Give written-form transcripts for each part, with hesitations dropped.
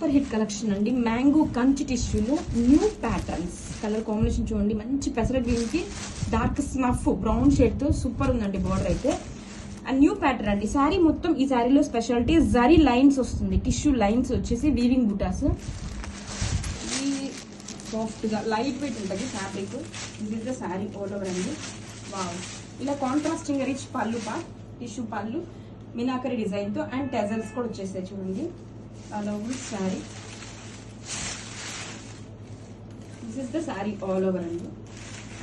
Super hit collection అండి. Mango Kanchi టిష్యూలో new patterns. Colour combination చూడండి, మంచి పెసర గ్రీన్ కి డార్క్ స్నఫ్ బ్రౌన్ షేడ్ తో సూపర్ ఉందండి బోర్డర్ అయితే. అండ్ న్యూ ప్యాటర్న్ అండి. శారీ మొత్తం ఈ శారీలో స్పెషాలిటీ జరీ లైన్స్ వస్తుంది, టిష్యూ లైన్స్ వచ్చేసి వీవింగ్ బుటాస్. ఈ సాఫ్ట్ గా లైట్ వెయిట్ ఉంటుంది ఫ్యాబ్రిక్. ఇది is the sari all over అండి. వావ్, ఇలా కాంట్రాస్టింగ్ రిచ్ పళ్ళు పార్ట్, టిష్యూ పళ్ళు మీనాకరి డిజైన్ తో అండ్ టెజల్స్ కూడా వచ్చేసాయి చూడండి. All over sari. This is the sari all over అండి.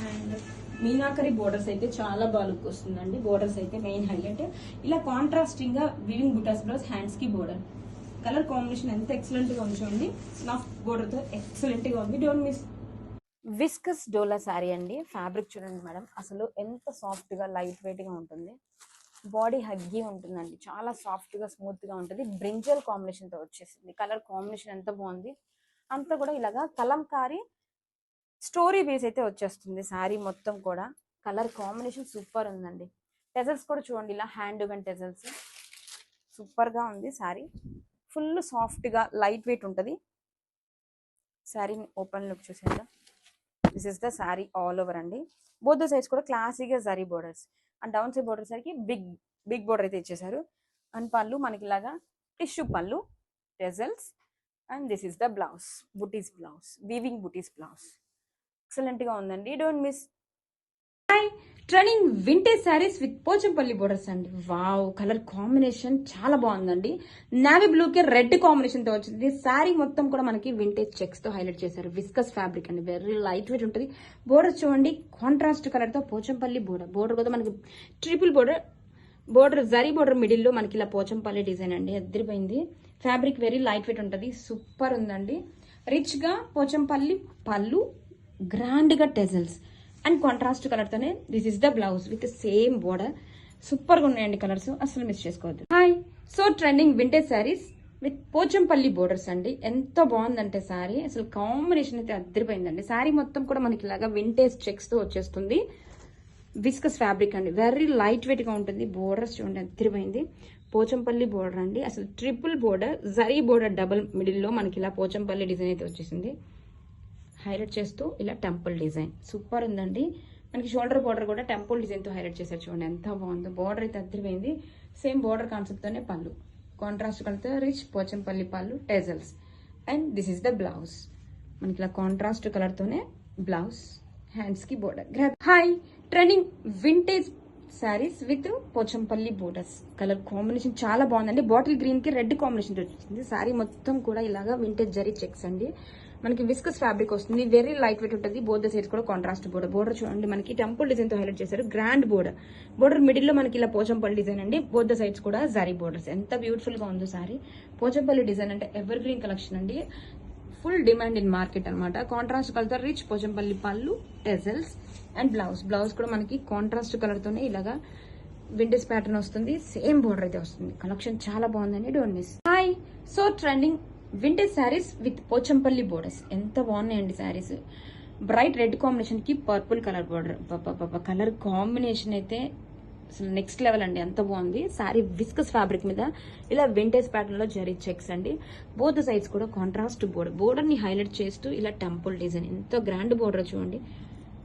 అండ్ మీనాకరి బోర్డర్స్ అయితే చాలా బాగా లుక్ వస్తుందండి. బోర్డర్స్ అయితే మెయిన్ హైలైట్. ఇలా కాంట్రాస్టింగ్ గా వివింగ్ బుటాస్ బ్లౌజ్, హ్యాండ్స్ కి బోర్డర్. కలర్ కాంబినేషన్ ఎంత ఎక్సలెంట్ గా ఉంచండి. స్నఫ్ బోర్డర్ తో ఎక్సలెంట్ గా ఉంది. Don't miss. విస్కస్ డోలా శారీ అండి. ఫ్యాబ్రిక్ చూడండి మేడం, అసలు ఎంత సాఫ్ట్ గా లైట్ వెయిట్ గా ఉంటుంది. బాడీ హగ్గీ ఉంటుందండి, చాలా సాఫ్ట్ గా స్మూత్ గా ఉంటుంది. బ్రింజల్ కాంబినేషన్ తో వచ్చేసింది. కలర్ కాంబినేషన్ ఎంత బాగుంది. అంతా కూడా ఇలాగా కలంకారీ స్టోరీ బేస్ అయితే వచ్చేస్తుంది శారీ మొత్తం కూడా. కలర్ కాంబినేషన్ సూపర్ ఉందండి. టెజల్స్ కూడా చూడండి, ఇలా హ్యాండ్ అండ్ టెజల్స్ సూపర్ గా ఉంది శారీ. ఫుల్ సాఫ్ట్ గా లైట్ వెయిట్ ఉంటుంది. శారీని ఓపెన్ లుక్ చూసేద్దాం. This is the sari all over అండి. బోత్ ద సైడ్స్ కూడా క్లాసీగా zari borders. And down side border సరికి బిగ్ బోర్డర్ అయితే ఇచ్చేసారు. అండ్ పళ్ళు మనకి ఇలాగా tissue pallu, tassels. And this is the blouse, butis blouse, weaving buttis blouse. Excellent గా ఉందండి. Don't miss. Hi, trending vintage saris with Pochampally borders అండి. వావ్, కలర్ కాంబినేషన్ చాలా బాగుందండి. నావీ బ్లూ కి రెడ్ కాంబినేషన్ తో వచ్చింది. శారీ మొత్తం కూడా మనకి వింటేజ్ చెక్స్ తో హైలైట్ చేశారు. విస్కస్ ఫ్యాబ్రిక్ అండి, వెరీ లైట్ వెయిట్ ఉంటుంది. బోర్డర్ చూడండి, కాంట్రాస్ట్ కలర్ తో పోచంపల్లి బోర్డర్. బోర్డర్ కూడా మనకి triple border zari border middle లో మనకి ఇలా పోచంపల్లి డిజైన్ అండి. అద్దరిపోయింది. ఫ్యాబ్రిక్ వెరీ లైట్ వెయిట్ ఉంటుంది. సూపర్ ఉందండి. రిచ్ గా పోచంపల్లి పళ్ళు, గ్రాండ్ గా టెజల్స్ అండ్ కాంట్రాస్ట్ కలర్ తోనే this is the blouse with same border. Super గా ఉన్నాయండి కలర్స్, అసలు మిస్ చేసుకోవద్దు. Hi, so trending vintage saris with Pochampally borders అండి. ఎంత బాగుందంటే శారీ, అసలు కాంబినేషన్ అయితే అద్దరిపోయిందండి. శారీ మొత్తం కూడా మనకి ఇలాగా వింటేజ్ చెక్స్ తో వచ్చేస్తుంది. విస్కస్ ఫ్యాబ్రిక్ అండి, వెరీ లైట్ వెయిట్ గా ఉంటుంది. బోర్డర్స్ చూడండి, అద్దరిపోయింది. పోచంపల్లి బోర్డర్ అండి, అసలు triple border, zari border double middle లో మనకి ఇలా పోచంపల్లి డిజైన్ అయితే వచ్చేసింది. హైలైట్ చేస్తూ ఇలా టెంపుల్ డిజైన్ సూపర్ ఉందండి. మనకి షోల్డర్ బోర్డర్ కూడా టెంపుల్ డిజైన్ తో హైలైట్ చేశారు. చూడండి ఎంత బాగుందో. బోర్డర్ అయితే అద్దరిపోయింది. సేమ్ బోర్డర్ కాన్సెప్ట్ తోనే పళ్ళు, కాంట్రాస్ట్ కలర్తో రిచ్ పోచంపల్లి పళ్ళు, tassels. And this is the blouse. మనకి ఇలా కాంట్రాస్ట్ కలర్ తోనే బ్లౌజ్, హ్యాండ్స్ కి border. Hi, trending vintage saris with Pochampally borders. Colour combination చాలా బాగుందండి. బాటిల్ గ్రీన్ కి రెడ్ కాంబినేషన్ వచ్చింది. శారీ మొత్తం కూడా ఇలాగా వింటేజ్ జరీ చెక్స్ అండి. మనకి విస్కస్ ఫ్యాబ్రిక్ వస్తుంది, వెరీ లైట్ వెయిట్ ఉంటుంది. బోత్ ద సైడ్స్ కూడా కాంట్రాస్ట్ బోర్డర్. బోర్డర్ చూడండి, మనకి టెంపుల్ డిజైన్ తో హైలైట్ చేశారు. Grand border. బోర్డర్ మిడిల్ లో మనకి ఇలా పోచంపల్లి డిజైన్ అండి. బోత్ ద సైడ్స్ కూడా జరీ బోర్డర్స్. ఎంత బ్యూటిఫుల్ గా ఉందో సారీ. పోచంపల్లి డిజైన్ అంటే ఎవర్ గ్రీన్ కలెక్షన్ అండి. ఫుల్ డిమాండ్ ఇన్ మార్కెట్ అనమాట. కాంట్రాస్ట్ కలర్ తో రిచ్ పోచంపల్లి పళ్ళు, టెజల్స్ అండ్ బ్లౌజ్. బ్లౌజ్ కూడా మనకి కాంట్రాస్ట్ కలర్ తోనే ఇలాగా వింటేజ్ ప్యాటర్న్ వస్తుంది. సేమ్ బోర్డర్ అయితే వస్తుంది. కలెక్షన్ చాలా బాగుందండి. Don't miss. Hi, so trending vintage saris with Pochampally borders. ఎంత బాగున్నాయండి శారీస్. బ్రైట్ రెడ్ కాంబినేషన్ కి purple colour border. Colour combination అయితే అసలు నెక్స్ట్ లెవెల్ అండి. ఎంత బాగుంది. శారీ విస్కస్ ఫ్యాబ్రిక్ మీద ఇలా వింటేజ్ ప్యాటర్న్ లో జరీ చెక్స్ అండి. బోత్ సైడ్స్ కూడా కాంట్రాస్ట్ బోర్డర్. బోర్డర్ ని హైలైట్ చేస్తూ ఇలా టెంపుల్ డిజైన్. ఎంత గ్రాండ్ బోర్డర్ చూడండి.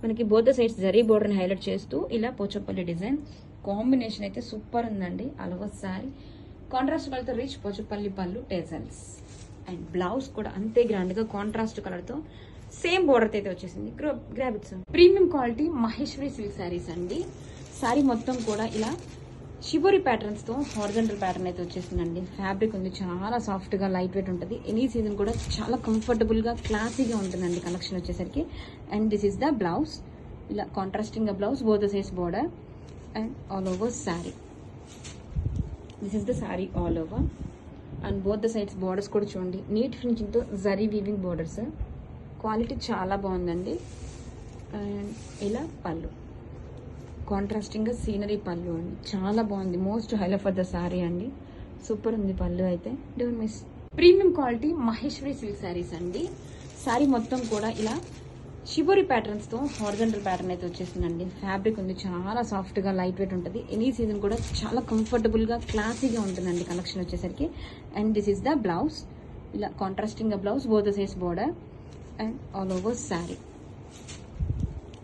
మనకి బోత్ సైడ్స్ జరీ బోర్డర్ ని హైలైట్ చేస్తూ ఇలా పోచంపల్లి డిజైన్. కాంబినేషన్ అయితే సూపర్ ఉందండి. అలవ శారీ కాంట్రాస్ట్ కలర్ తో రిచ్ పోచంపల్లి పళ్ళు, టెజల్స్ అండ్ బ్లౌజ్ కూడా అంతే గ్రాండ్ గా కాంట్రాస్ట్ కలర్ తో సేమ్ బోర్డర్ అయితే వచ్చేసింది. గ్రాబిట్స్ premium quality Maheshwari silk saris అండి. శారీ మొత్తం కూడా ఇలా షిబోరి ప్యాటర్న్స్ తో హారిజంటల్ ప్యాటర్న్ అయితే వచ్చేసిందండి. ఫ్యాబ్రిక్ ఉంది, చాలా సాఫ్ట్ గా లైట్ వెయిట్ ఉంటుంది. ఎనీ సీజన్ కూడా చాలా కంఫర్టబుల్ గా క్లాసీగా ఉంటుందండి కలెక్షన్ వచ్చేసరికి. And this is the blouse. ఇలా కాంట్రాస్టింగ్ గా blouse, both sides border and all over sari. This is the sari all over. And both the sides borders కూడా చూడండి, నీట్ ఫినిషింగ్ తో జరీ వీవింగ్ బోర్డర్స్. క్వాలిటీ చాలా బాగుందండి. అండ్ ఇలా పళ్ళు, కాంట్రాస్టింగ్ గా సీనరీ పళ్ళు అండి. చాలా బాగుంది. Most highlight for the sari అండి. సూపర్ ఉంది పళ్ళు అయితే. Don't miss. Premium quality Maheshwari silk saris అండి. శారీ మొత్తం కూడా ఇలా షిబోరి ప్యాటర్న్స్ తో హారిజంటల్ ప్యాటర్న్ అయితే వచ్చేసిందండి. ఫ్యాబ్రిక్ ఉంది, చాలా సాఫ్ట్ గా లైట్ వెయిట్ ఉంటుంది. ఎనీ సీజన్ కూడా చాలా కంఫర్టబుల్ గా క్లాసీగా ఉంటుందండి కలెక్షన్ వచ్చేసరికి. And this is the blouse. ఇలా contrasting blouse, both sides border and all over sari.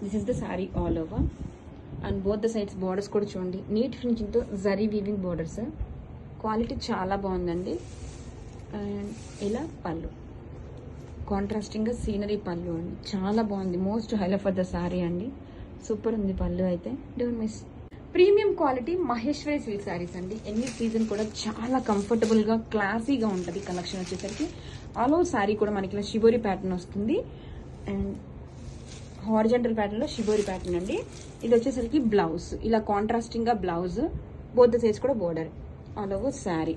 This is the sari all over and both the sides borders కూడా చూడండి, నీట్ ఫినిషింగ్తో జరీ వీవింగ్ బోర్డర్స్, క్వాలిటీ చాలా బాగుందండి. అండ్ ఇలా పళ్ళు, కాంట్రాస్టింగ్గా సీనరీ పళ్ళు అండి, చాలా బాగుంది. Most highlight for the sari అండి, సూపర్ ఉంది పళ్ళు అయితే, don't miss. Premium quality Maheshwari silk saris అండి. ఎన్ని సీజన్ కూడా చాలా కంఫర్టబుల్గా క్లాసీగా ఉంటుంది కలెక్షన్ వచ్చేసరికి. ఆల్ ఓవర్ శారీ కూడా మనకి ఇలా షిబోరి ప్యాటర్న్ వస్తుంది అండ్ హారిజంటల్ ప్యాటర్న్లో షిబోరి ప్యాటర్న్ అండి. ఇది వచ్చేసరికి బ్లౌజ్, ఇలా కాంట్రాస్టింగ్గా బ్లౌజ్, బోత్ ద సైడ్స్ కూడా బోర్డర్, ఆల్ ఓవర్ శారీ.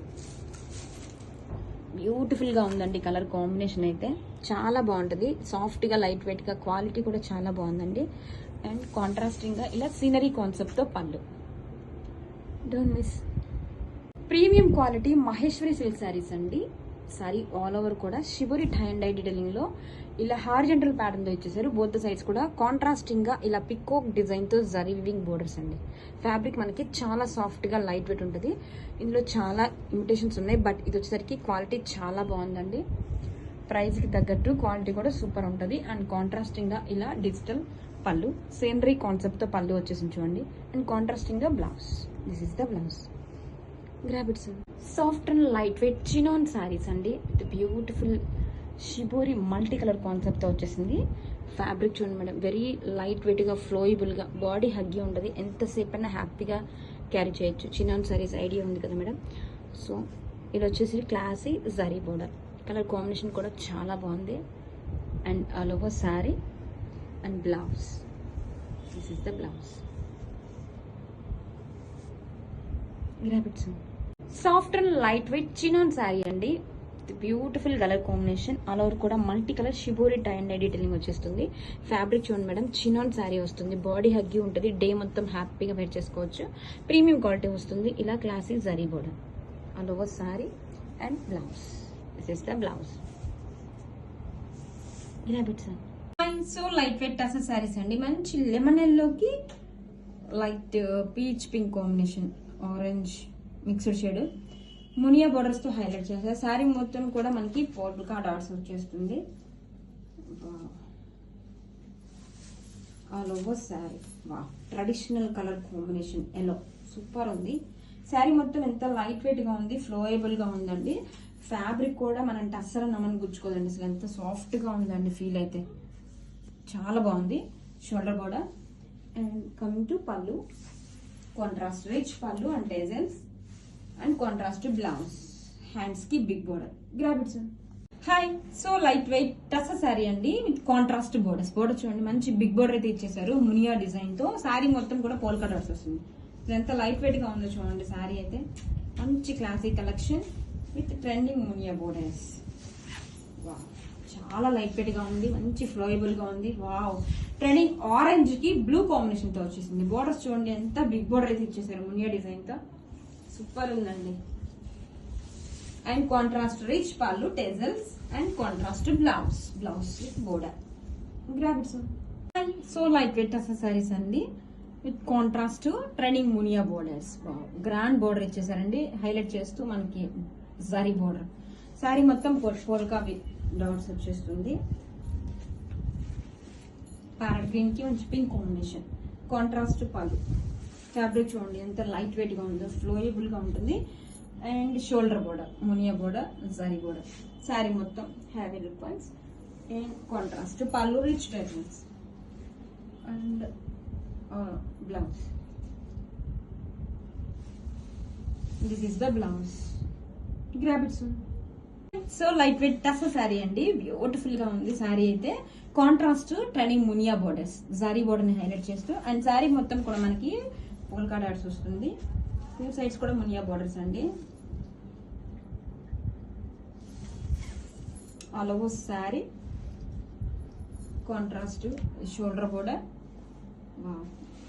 బ్యూటిఫుల్గా ఉందండి కలర్ కాంబినేషన్ అయితే, చాలా బాగుంటుంది. సాఫ్ట్గా లైట్ వెయిట్గా, క్వాలిటీ కూడా చాలా బాగుందండి. అండ్ కాంట్రాస్టింగ్గా ఇలా సీనరీ కాన్సెప్ట్తో పళ్ళు, don't miss. Premium quality Maheshwari silk saris అండి. సారీ ఆల్ ఓవర్ కూడా షిబోరి టై అండ్ డై డీటెయిలింగ్లో ఇలా హారిజంటల్ ప్యాటర్న్తో ఇచ్చేసారు. బోత్ సైడ్స్ కూడా కాంట్రాస్టింగ్గా ఇలా పికోక్ డిజైన్తో జరీ వివింగ్ బోర్డర్స్ అండి. ఫ్యాబ్రిక్ మనకి చాలా సాఫ్ట్గా లైట్ వెయిట్ ఉంటుంది. ఇందులో చాలా ఇమిటేషన్స్ ఉన్నాయి, బట్ ఇది వచ్చేసరికి క్వాలిటీ చాలా బాగుందండి. ప్రైస్కి తగ్గట్టు క్వాలిటీ కూడా సూపర్ ఉంటుంది. అండ్ కాంట్రాస్టింగ్గా ఇలా డిజిటల్ పళ్ళు, సేనరీ కాన్సెప్ట్తో పళ్ళు వచ్చేసి చూడండి. అండ్ కాంట్రాస్టింగ్గా blouse, this is the blouse. Grab it sir. Soft and light weight chinon saris అండి. ఇది బ్యూటిఫుల్ షిబోరి మల్టీ కలర్ కాన్సెప్ట్తో వచ్చేసింది. ఫ్యాబ్రిక్ చూడండి మేడం, వెరీ లైట్ వెయిట్గా, ఫ్లోయిబుల్గా, బాడీ హగ్గి ఉంటుంది. ఎంతసేపు అయినా హ్యాపీగా క్యారీ చేయొచ్చు. చినాన్ శారీస్ ఐడియా ఉంది కదా మేడం. సో ఇది వచ్చేసి classy zari border, colour combination కూడా చాలా బాగుంది. And all over sari and blouse, this is the blouse. Grab it sir. Soft and light weight chinon sari అండి. Beautiful colour combination, all over కూడా multi colour shibori tie and dye detailing వచ్చేస్తుంది. Fabric చూడండి madam, chinon sari వస్తుంది, body huggy ఉంటుంది, day మొత్తం హ్యాపీగా wear చేసుకోవచ్చు. Premium quality వస్తుంది. ఇలా classic zari border, all over sari and blouse, this is the blouse. Grab it sir. So light weight tussar saris అండి. మంచి లెమన్ ఎల్లోకి light peach pink combination, orange mixed shade, Muniya borders తో హైలైట్ చేస్తారు. శారీ మొత్తం కూడా మనకి పోల్కా డాట్స్ వచ్చేస్తుంది. ఆల్ ఓవర్ శారీ, వా traditional colour combination yellow, super ఉంది. శారీ మొత్తం ఎంత లైట్ వెయిట్ గా ఉంది, ఫ్లోయబుల్ గా ఉందండి. ఫ్యాబ్రిక్ కూడా మనం అస్సలు నమ్మని గుచ్చుకోదండి, అసలు ఎంత సాఫ్ట్ గా ఉందండి. ఫీల్ అయితే చాలా బాగుంది. షోల్డర్ కూడా. And coming to pallu, contrast rich pallu and tassels and contrast blouse, hands కి big border. Grab it sir. Hi. So light weight tussar sari అండి విత్ కాంట్రాస్ట్ బోర్డర్స్. బోర్డర్ చూడండి, మంచి బిగ్ బోర్డర్ అయితే ఇచ్చేసారు మునియా డిజైన్ తో. శారీ మొత్తం కూడా పోల్కా డాట్స్ వస్తుంది. ఎంత లైట్ వెయిట్ గా ఉందో చూడండి శారీ అయితే. మంచి classic collection with trending muniya borders. వా, చాలా లైట్ వెయిట్ గా ఉంది, మంచి ఫ్లోయబుల్ గా ఉంది. వావ్, ట్రెండింగ్ ఆరెంజ్ కి బ్లూ కాంబినేషన్ తో వచ్చేసింది. బోర్డర్స్ చూడండి, ఎంత బిగ్ బోర్డర్ అయితే ఇచ్చేసారు మునియా డిజైన్ తో, సూపర్ ఉందండి. And contrast rich pallu, tassels and contrast blouse, blouse with border. Grab it sir. So light weight tussar saris అండి with contrast trending muniya borders. Grand border ఇచ్చేసారండి, హైలైట్ చేస్తూ మనకి జరీ బోర్డర్. శారీ మొత్తం పోల్కా డాట్స్ వచ్చేస్తుంది. ప్యారెట్ గ్రీన్ కి మంచి పింక్ కాంబినేషన్, కాంట్రాస్ట్ పళ్ళు. Fabric చూడండి ఎంత లైట్ వెయిట్ గా ఉందో, ఫ్లోయబుల్ గా ఉంటుంది. And shoulder border, Muniya border, zari border. Sari మొత్తం హ్యావీ లుక్ పాయింట్స్ అండ్ కాంట్రాస్ట్ పళ్ళు, rich టెజల్స్ and blouse. This is the blouse. Grab it soon. So light weight tussar sari అండి, బ్యూటిఫుల్ గా ఉంది శారీ అయితే. Contrast trending muniya borders, zari border ని హైలైట్ చేస్తూ. అండ్ శారీ మొత్తం కూడా మనకి పోల్కా డాట్స్ వస్తుంది. టూ సైడ్స్ కూడా మునియా బోర్డర్స్ అండి. All over sari contrast shoulder border.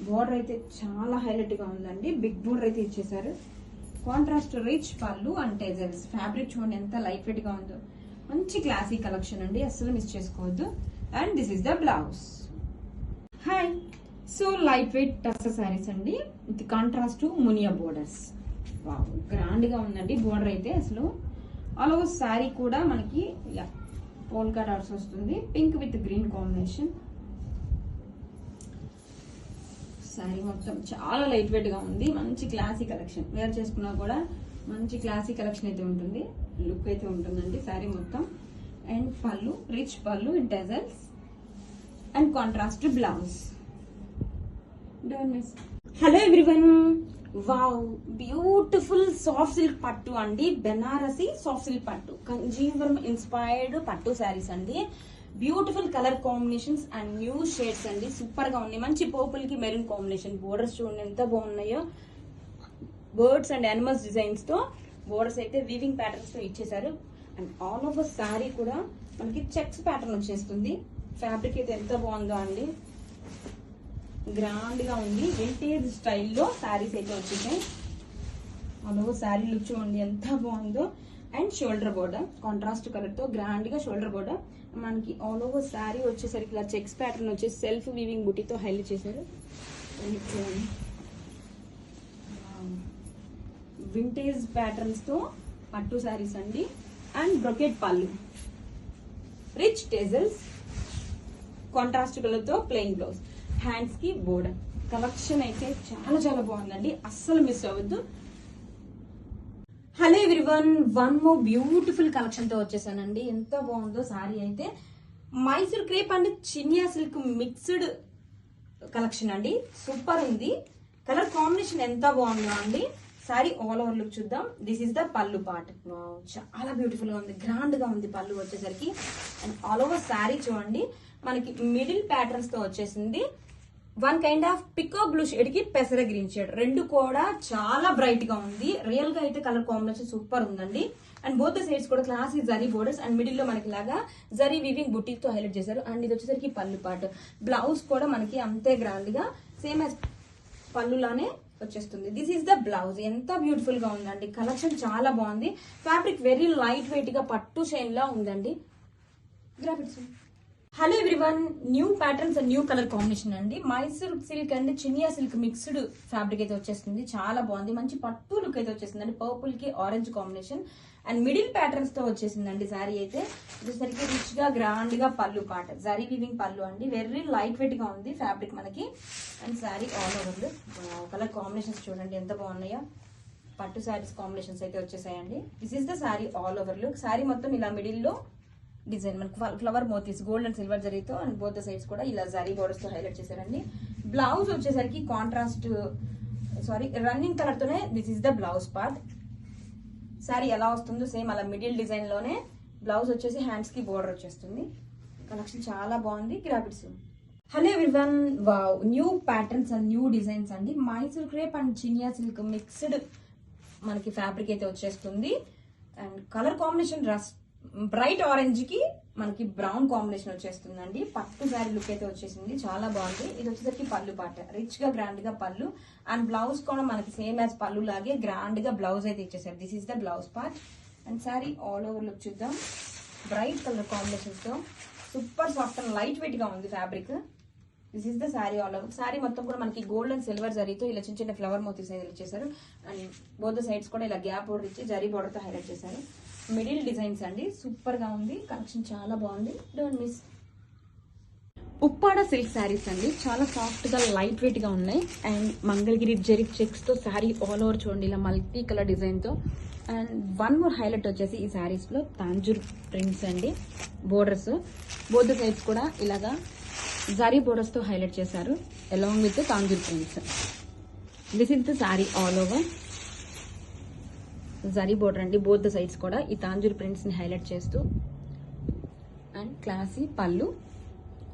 Border అయితే చాలా హైలైట్ గా ఉందండి, బిగ్ బోర్డర్ అయితే ఇచ్చేసారు. Contrast rich pallu and టెజల్స్. Fabric చూడండి ఎంత లైట్ వెయిట్ గా ఉందో, మంచి క్లాసిక్ కలెక్షన్ అండి, అస్సలు మిస్ చేసుకోవద్దు. And this is the blouse. Hi. So light weight tussar saris అండి with contrast muniya borders. Wow, grand గా ఉందండి బోర్డర్ అయితే అసలు. ఆల్ ఓవర్ శారీ కూడా మనకి ఇలా పోల్కా డాట్స్ వస్తుంది, pink with green combination. Sari మొత్తం చాలా లైట్ వెయిట్ గా ఉంది, మంచి క్లాసీ కలెక్షన్. వేర్ చేసుకున్నా కూడా మంచి క్లాసీ కలెక్షన్ అయితే ఉంటుంది, లుక్ అయితే ఉంటుందండి శారీ మొత్తం. అండ్ పళ్ళు, రిచ్ పళ్ళు in టెజల్స్ and contrast blouse. Hello everyone, wow beautiful soft silk పట్టు అండి, బెనారసి సాఫ్ట్ సిల్క్ పట్టు, కంజీవరం ఇన్స్పైర్డ్ పట్టు శారీస్ అండి. Beautiful colour combinations and new shades అండి, సూపర్ గా ఉన్నాయి. మంచి పర్పుల్ కి మెరూన్ కాంబినేషన్. బోర్డర్స్ చూడండి ఎంత బాగున్నాయో, బర్డ్స్ అండ్ యానిమల్స్ డిజైన్స్ తో బోర్డర్స్ అయితే వీవింగ్ ప్యాటర్న్స్ తో ఇచ్చేసారు. అండ్ ఆల్ ఓవర్ శారీ కూడా మనకి చెక్స్ ప్యాటర్న్ వచ్చేస్తుంది. ఫ్యాబ్రిక్ అయితే ఎంత బాగుందో అండి, గ్రాండ్ గా ఉంది. వింటేజ్ స్టైల్లో శారీస్ అయితే వచ్చేసాయి. ఆల్ ఓవర్ శారీ లుక్ చూడండి ఎంత బాగుందో. And shoulder border contrast colour తో గ్రాండ్ గా షోల్డర్ బోర్డర్. మనకి ఆల్ ఓవర్ శారీ వచ్చేసరికి ఇలా చెక్స్ ప్యాటర్న్ వచ్చేసి సెల్ఫ్ వీవింగ్ బుటీతో హైలైట్ చేశారు. వింటేజ్ ప్యాటర్న్స్ తో పట్టు శారీస్ అండి. అండ్ బ్రొకెట్ పళ్ళు, రిచ్ టెజల్స్, కాంట్రాస్ట్ కలర్ తో ప్లెయిన్ బ్లౌజ్, హ్యాండ్స్ కి బోర్డర్. కలెక్షన్ అయితే చాలా చాలా బాగుందండి, అస్సలు మిస్ అవ్వద్దు. Hello everyone, one more beautiful collection తో వచ్చేసానండి. ఎంత బాగుందో సారీ అయితే. Mysore crepe and Chiniya silk mixed collection అండి, సూపర్ ఉంది. కలర్ కాంబినేషన్ ఎంత బాగుందో అండి. సారీ ఆల్ ఓవర్ లుక్ చూద్దాం. దిస్ ఇస్ ద పళ్ళు పార్ట్. చాలా బ్యూటిఫుల్ గా ఉంది, గ్రాండ్ గా ఉంది పళ్ళు వచ్చేసరికి. అండ్ ఆల్ ఓవర్ సారీ చూడండి, మనకి మిడిల్ ప్యాటర్న్స్ తో వచ్చేసింది. One kind of pico blue shade కి పెసర గ్రీన్ షేడ్, రెండు కూడా చాలా బ్రైట్ గా ఉంది. రియల్ గా అయితే కలర్ కాంబినేషన్ సూపర్ ఉందండి. అండ్ బోత్ సైడ్స్ కూడా classy zari borders and middle లో మనకి లాగా జరీ వీవింగ్ బుటీతో హైలైట్ చేశారు. అండ్ ఇది వచ్చేసరికి పళ్ళు పార్ట్. బ్లౌజ్ కూడా మనకి అంతే గ్రాండ్ గా సేమ్ యాజ్ పళ్ళులానే వచ్చేస్తుంది. This is the blouse. ఎంత బ్యూటిఫుల్ గా ఉందండి, కలెక్షన్ చాలా బాగుంది. ఫ్యాబ్రిక్ వెరీ లైట్ వెయిట్ గా పట్టు షైన్ లా ఉందండి. Graphics. Hello everyone, new patterns and new colour combination అండి. Mysore silk and Chiniya silk mixed fabric అయితే వచ్చేస్తుంది, చాలా బాగుంది. మంచి పట్టు లుక్ అయితే వచ్చేసింది అండి. పర్పుల్ కి orange combination and middle patterns తో వచ్చేసిందండి శారీ అయితే. వచ్చేసరికి రిచ్ గా గ్రాండ్ గా పళ్ళు పాట, జరీ వీవింగ్ పళ్ళు అండి. వెరీ లైట్ వెయిట్ గా ఉంది ఫ్యాబ్రిక్ మనకి. And sari all over colour combinations చూడండి ఎంత బాగున్నాయో. పట్టు శారీస్ కాంబినేషన్స్ అయితే వచ్చేసాయండి. This is the sari all over look. Sari మొత్తం ఇలా మిడిల్ లో డిజైన్ మనకి flower motifs gold and silver జరీతో అండ్ బోత్ సైడ్స్ కూడా ఇలా జరీ బోర్డర్స్ తో హైలైట్ చేశారండి. బ్లౌజ్ వచ్చేసరికి కాంట్రాస్ట్ రన్నింగ్ కలర్ తోనే this is the blouse part. Sari ఎలా వస్తుందో సేమ్ అలా మిడిల్ డిజైన్ లోనే బ్లౌజ్ వచ్చేసి హ్యాండ్స్ కి బోర్డర్ వచ్చేస్తుంది. కలెక్షన్ చాలా బాగుంది. Graphics. Hello everyone, wow new patterns and new designs అండి. Mysore crepe and Chiniya silk mixed మనకి ఫ్యాబ్రిక్ అయితే వచ్చేస్తుంది. And colour combination bright orange కి మనకి బ్రౌన్ కాంబినేషన్ వచ్చేస్తుందండి. పట్టు శారీ లుక్ అయితే వచ్చేసింది, చాలా బాగుంది. ఇది వచ్చేసరికి పళ్ళు పాట, రిచ్ గా గ్రాండ్ గా పళ్ళు. అండ్ బ్లౌజ్ కూడా మనకి సేమ్ యాజ్ పళ్ళు లాగే గ్రాండ్ గా బ్లౌజ్ అయితే ఇచ్చేసారు. This is the blouse part. And sari all over look చూద్దాం. బ్రైట్ కలర్ కాంబినేషన్స్ తో super soft and light weight గా ఉంది fabric. This is the sari all over. Sari మొత్తం కూడా మనకి గోల్డ్ అండ్ సిల్వర్ జరీతో ఇలా చిన్న చిన్న ఫ్లవర్ మోతీస్ ఇచ్చేసారు. అండ్ బోత్ సైడ్స్ కూడా ఇలా గ్యాప్ బోర్డర్ ఇచ్చి జరీ బోర్డర్ తో హైలైట్ చేశారు. మిడిల్ డిజైన్స్ అండి, సూపర్ గా ఉంది. కలెక్షన్ చాలా బాగుంది, don't miss. Uppada silk saris అండి, చాలా సాఫ్ట్ గా లైట్ వెయిట్ గా ఉన్నాయి. అండ్ మంగళగిరి జరీ చెక్స్ తో శారీ ఆల్ ఓవర్ చూడండి ఇలా మల్టీ కలర్ డిజైన్ తో. అండ్ వన్ మోర్ హైలైట్ వచ్చేసి ఈ శారీస్ లో తాంజూర్ ప్రింట్స్ అండి. బోర్డర్స్ బోత్ సైడ్స్ కూడా ఇలాగా జరీ బోర్డర్స్ తో హైలైట్ చేశారు along with Tanjore prints. This is the sari all over. Zari border అండి, బోత్ ద సైడ్స్ కూడా ఈ తాంజూర్ ప్రింట్స్ ని హైలైట్ చేస్తూ. అండ్ క్లాసీ పళ్ళు,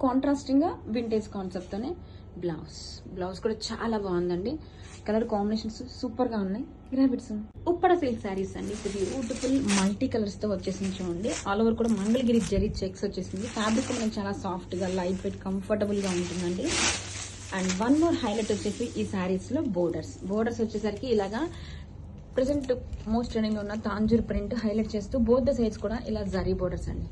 కాంట్రాస్టింగ్ గా వింటేజ్ కాన్సెప్ట్ తోనే బ్లౌజ్ కూడా చాలా బాగుందండి. కలర్ కాంబినేషన్స్ సూపర్ గా ఉన్నాయి. గ్రాఫిక్స్. ఉప్పడ సిల్క్ శారీస్ అండి, బ్యూటిఫుల్ మల్టీ కలర్స్ తో వచ్చేసింది చూడండి. ఆల్ ఓవర్ కూడా మంగళగిరి జరీ చెక్స్ వచ్చేసింది. ఫ్యాబ్రిక్ మనకి చాలా సాఫ్ట్ గా లైట్ వెయిట్ కంఫర్టబుల్ గా ఉంటుందండి. అండ్ వన్ మోర్ హైలైట్ వచ్చేసి ఈ శారీస్ లో బోర్డర్స్ వచ్చేసరికి ఇలాగా ప్రెసెంట్ మోస్ట్ ట్రెండింగ్ ఉన్న తాంజూర్ ప్రింట్ హైలైట్ చేస్తూ బోత్ ద సైడ్స్ కూడా ఇలా జరీ బోర్డర్స్ అండి.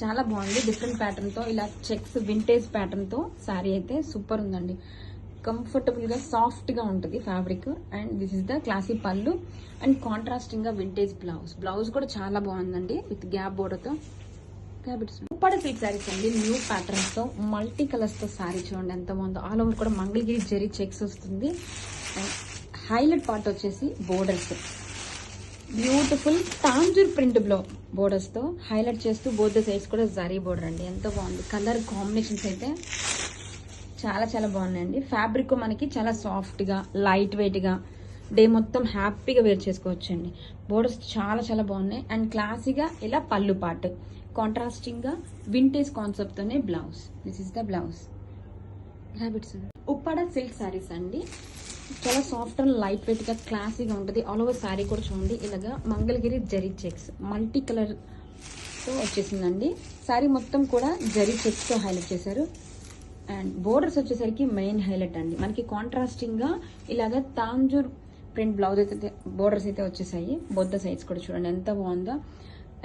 చాలా బాగుంది. డిఫరెంట్ ప్యాటర్న్ తో ఇలా చెక్స్ వింటేజ్ ప్యాటర్న్ తో శారీ అయితే సూపర్ ఉందండి. కంఫర్టబుల్ గా సాఫ్ట్ గా ఉంటుంది fabric. And this is the classy పళ్ళు అండ్ కాంట్రాస్టింగ్ గా వింటేజ్ బ్లౌజ్ కూడా చాలా బాగుందండి విత్ గ్యాప్ బోర్డర్ తో. ఉప్పాడ సిల్క్ శారీస్ అండి, న్యూ ప్యాటర్న్స్ తో మల్టీ కలర్స్ తో శారీ చూడండి ఎంత బాగుందో. ఆల్ ఓవర్ కూడా మంగళగిరి జరీ చెక్స్ వస్తుంది. హైలైట్ పార్ట్ వచ్చేసి borders, beautiful Tanjore print borders తో హైలైట్ చేస్తూ బోత్ ద సైడ్స్ కూడా జరీ బోర్డర్ అండి. ఎంత బాగుంది. కలర్ కాంబినేషన్స్ అయితే చాలా చాలా బాగున్నాయండి. ఫ్యాబ్రిక్ మనకి చాలా సాఫ్ట్ గా లైట్ వెయిట్ గా డే మొత్తం హ్యాపీగా వేర్ చేసుకోవచ్చు అండి. బోర్డర్స్ చాలా చాలా బాగున్నాయి. అండ్ క్లాసీగా ఇలా పళ్ళు పార్ట్ కాంట్రాస్టింగ్ గా వింటేజ్ కాన్సెప్ట్ తోనే blouse. This is the blouse. Uppada silk saris అండి, చాలా సాఫ్ట్ అండ్ లైట్ వెయిట్ గా క్లాసీగా ఉంటుంది. ఆల్ ఓవర్ శారీ కూడా చూడండి ఇలాగా Mangalagiri zari checks multi colour తో వచ్చేసిందండి. శారీ మొత్తం కూడా జరీ చెక్స్ తో హైలైట్ చేశారు. అండ్ బోర్డర్స్ వచ్చేసరికి మెయిన్ హైలైట్ అండి. మనకి కాంట్రాస్టింగ్ గా ఇలాగా తాంజూర్ ప్రింట్ బ్లౌజ్ అయితే బోర్డర్స్ అయితే వచ్చేసాయి. బోత్ సైడ్స్ కూడా చూడండి ఎంత బాగుందో.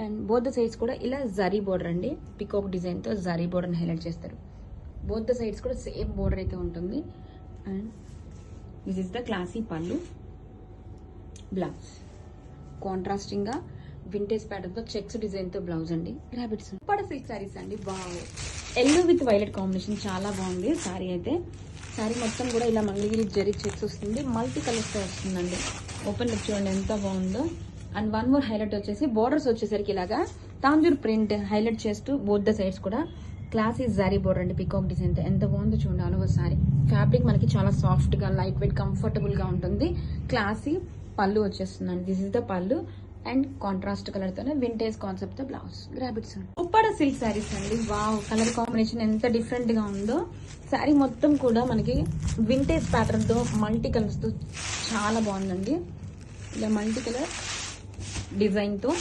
అండ్ బోత్ సైడ్స్ కూడా ఇలా జరీ బోర్డర్ అండి, పికాక్ డిజైన్ తో జరీ బోర్డర్ హైలైట్ చేస్తారు. బోత్ సైడ్స్ కూడా సేమ్ బోర్డర్ అయితే ఉంటుంది. And this is the classy పళ్ళు, బ్లౌజ్ కాంట్రాస్టింగ్ గా వింటేజ్ ప్యాటర్న్ తో చెక్స్ డిజైన్ తో బ్లౌజ్ అండి. రాబిట్స్ ఉప్పాడ సిల్క్ శారీస్ అండి, wow yellow with violet combination చాలా బాగుంది శారీ అయితే. శారీ మొత్తం కూడా ఇలా మంగళగిరి జరీ చెక్స్ వస్తుంది, మల్టీ కలర్స్ తో వస్తుందండి. ఓపెన్ లుక్ చూడండి ఎంత బాగుందో. అండ్ వన్ మోర్ హైలైట్ వచ్చేసి బోర్డర్స్ వచ్చేసరికి ఇలాగా తాంజూర్ ప్రింట్ హైలైట్ చేస్తూ బోత్ ద సైడ్స్ కూడా క్లాసీ జారీ బోర్డర్ అండి, పికాక్ డిజైన్ తో ఎంత బాగుందో చూడండి. ఆల్ ఓవర్ సారీ ఫ్యాబ్రిక్ మనకి చాలా సాఫ్ట్ గా లైట్ వెయిట్ కంఫర్టబుల్ గా ఉంటుంది. క్లాసీ పళ్ళు వచ్చేస్తుందండి. This is the pallu and contrast colour తోనే వింటేజ్ కాన్సెప్ట్ తో బ్లౌజ్. గ్రాబిట్స్ ఉప్పాడ సిల్క్ శారీస్ అండి, వావ్ కలర్ కాంబినేషన్ ఎంత డిఫరెంట్ గా ఉందో. శారీ మొత్తం కూడా మనకి వింటేజ్ ప్యాటర్న్ తో మల్టీ కలర్స్ తో చాలా బాగుందండి. ఇలా మల్టీ కలర్ డిజైన్ తో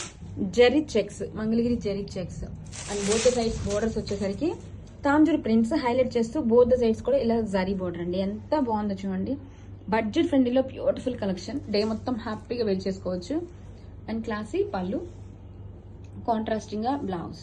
zari checks, Mangalagiri zari checks and both sides borders వచ్చేసరికి తాంజూర్ ప్రింట్స్ హైలైట్ చేస్తూ బోత్ సైడ్స్ కూడా ఇలా జరీ బోర్డర్ అండి. ఎంత బాగుందో చూడండి. బడ్జెట్ ఫ్రెండ్లీలో బ్యూటిఫుల్ కలెక్షన్, డే మొత్తం హ్యాపీగా వేర్ చేసుకోవచ్చు. అండ్ క్లాసీ పళ్ళు, కాంట్రాస్టింగ్ గా blouse,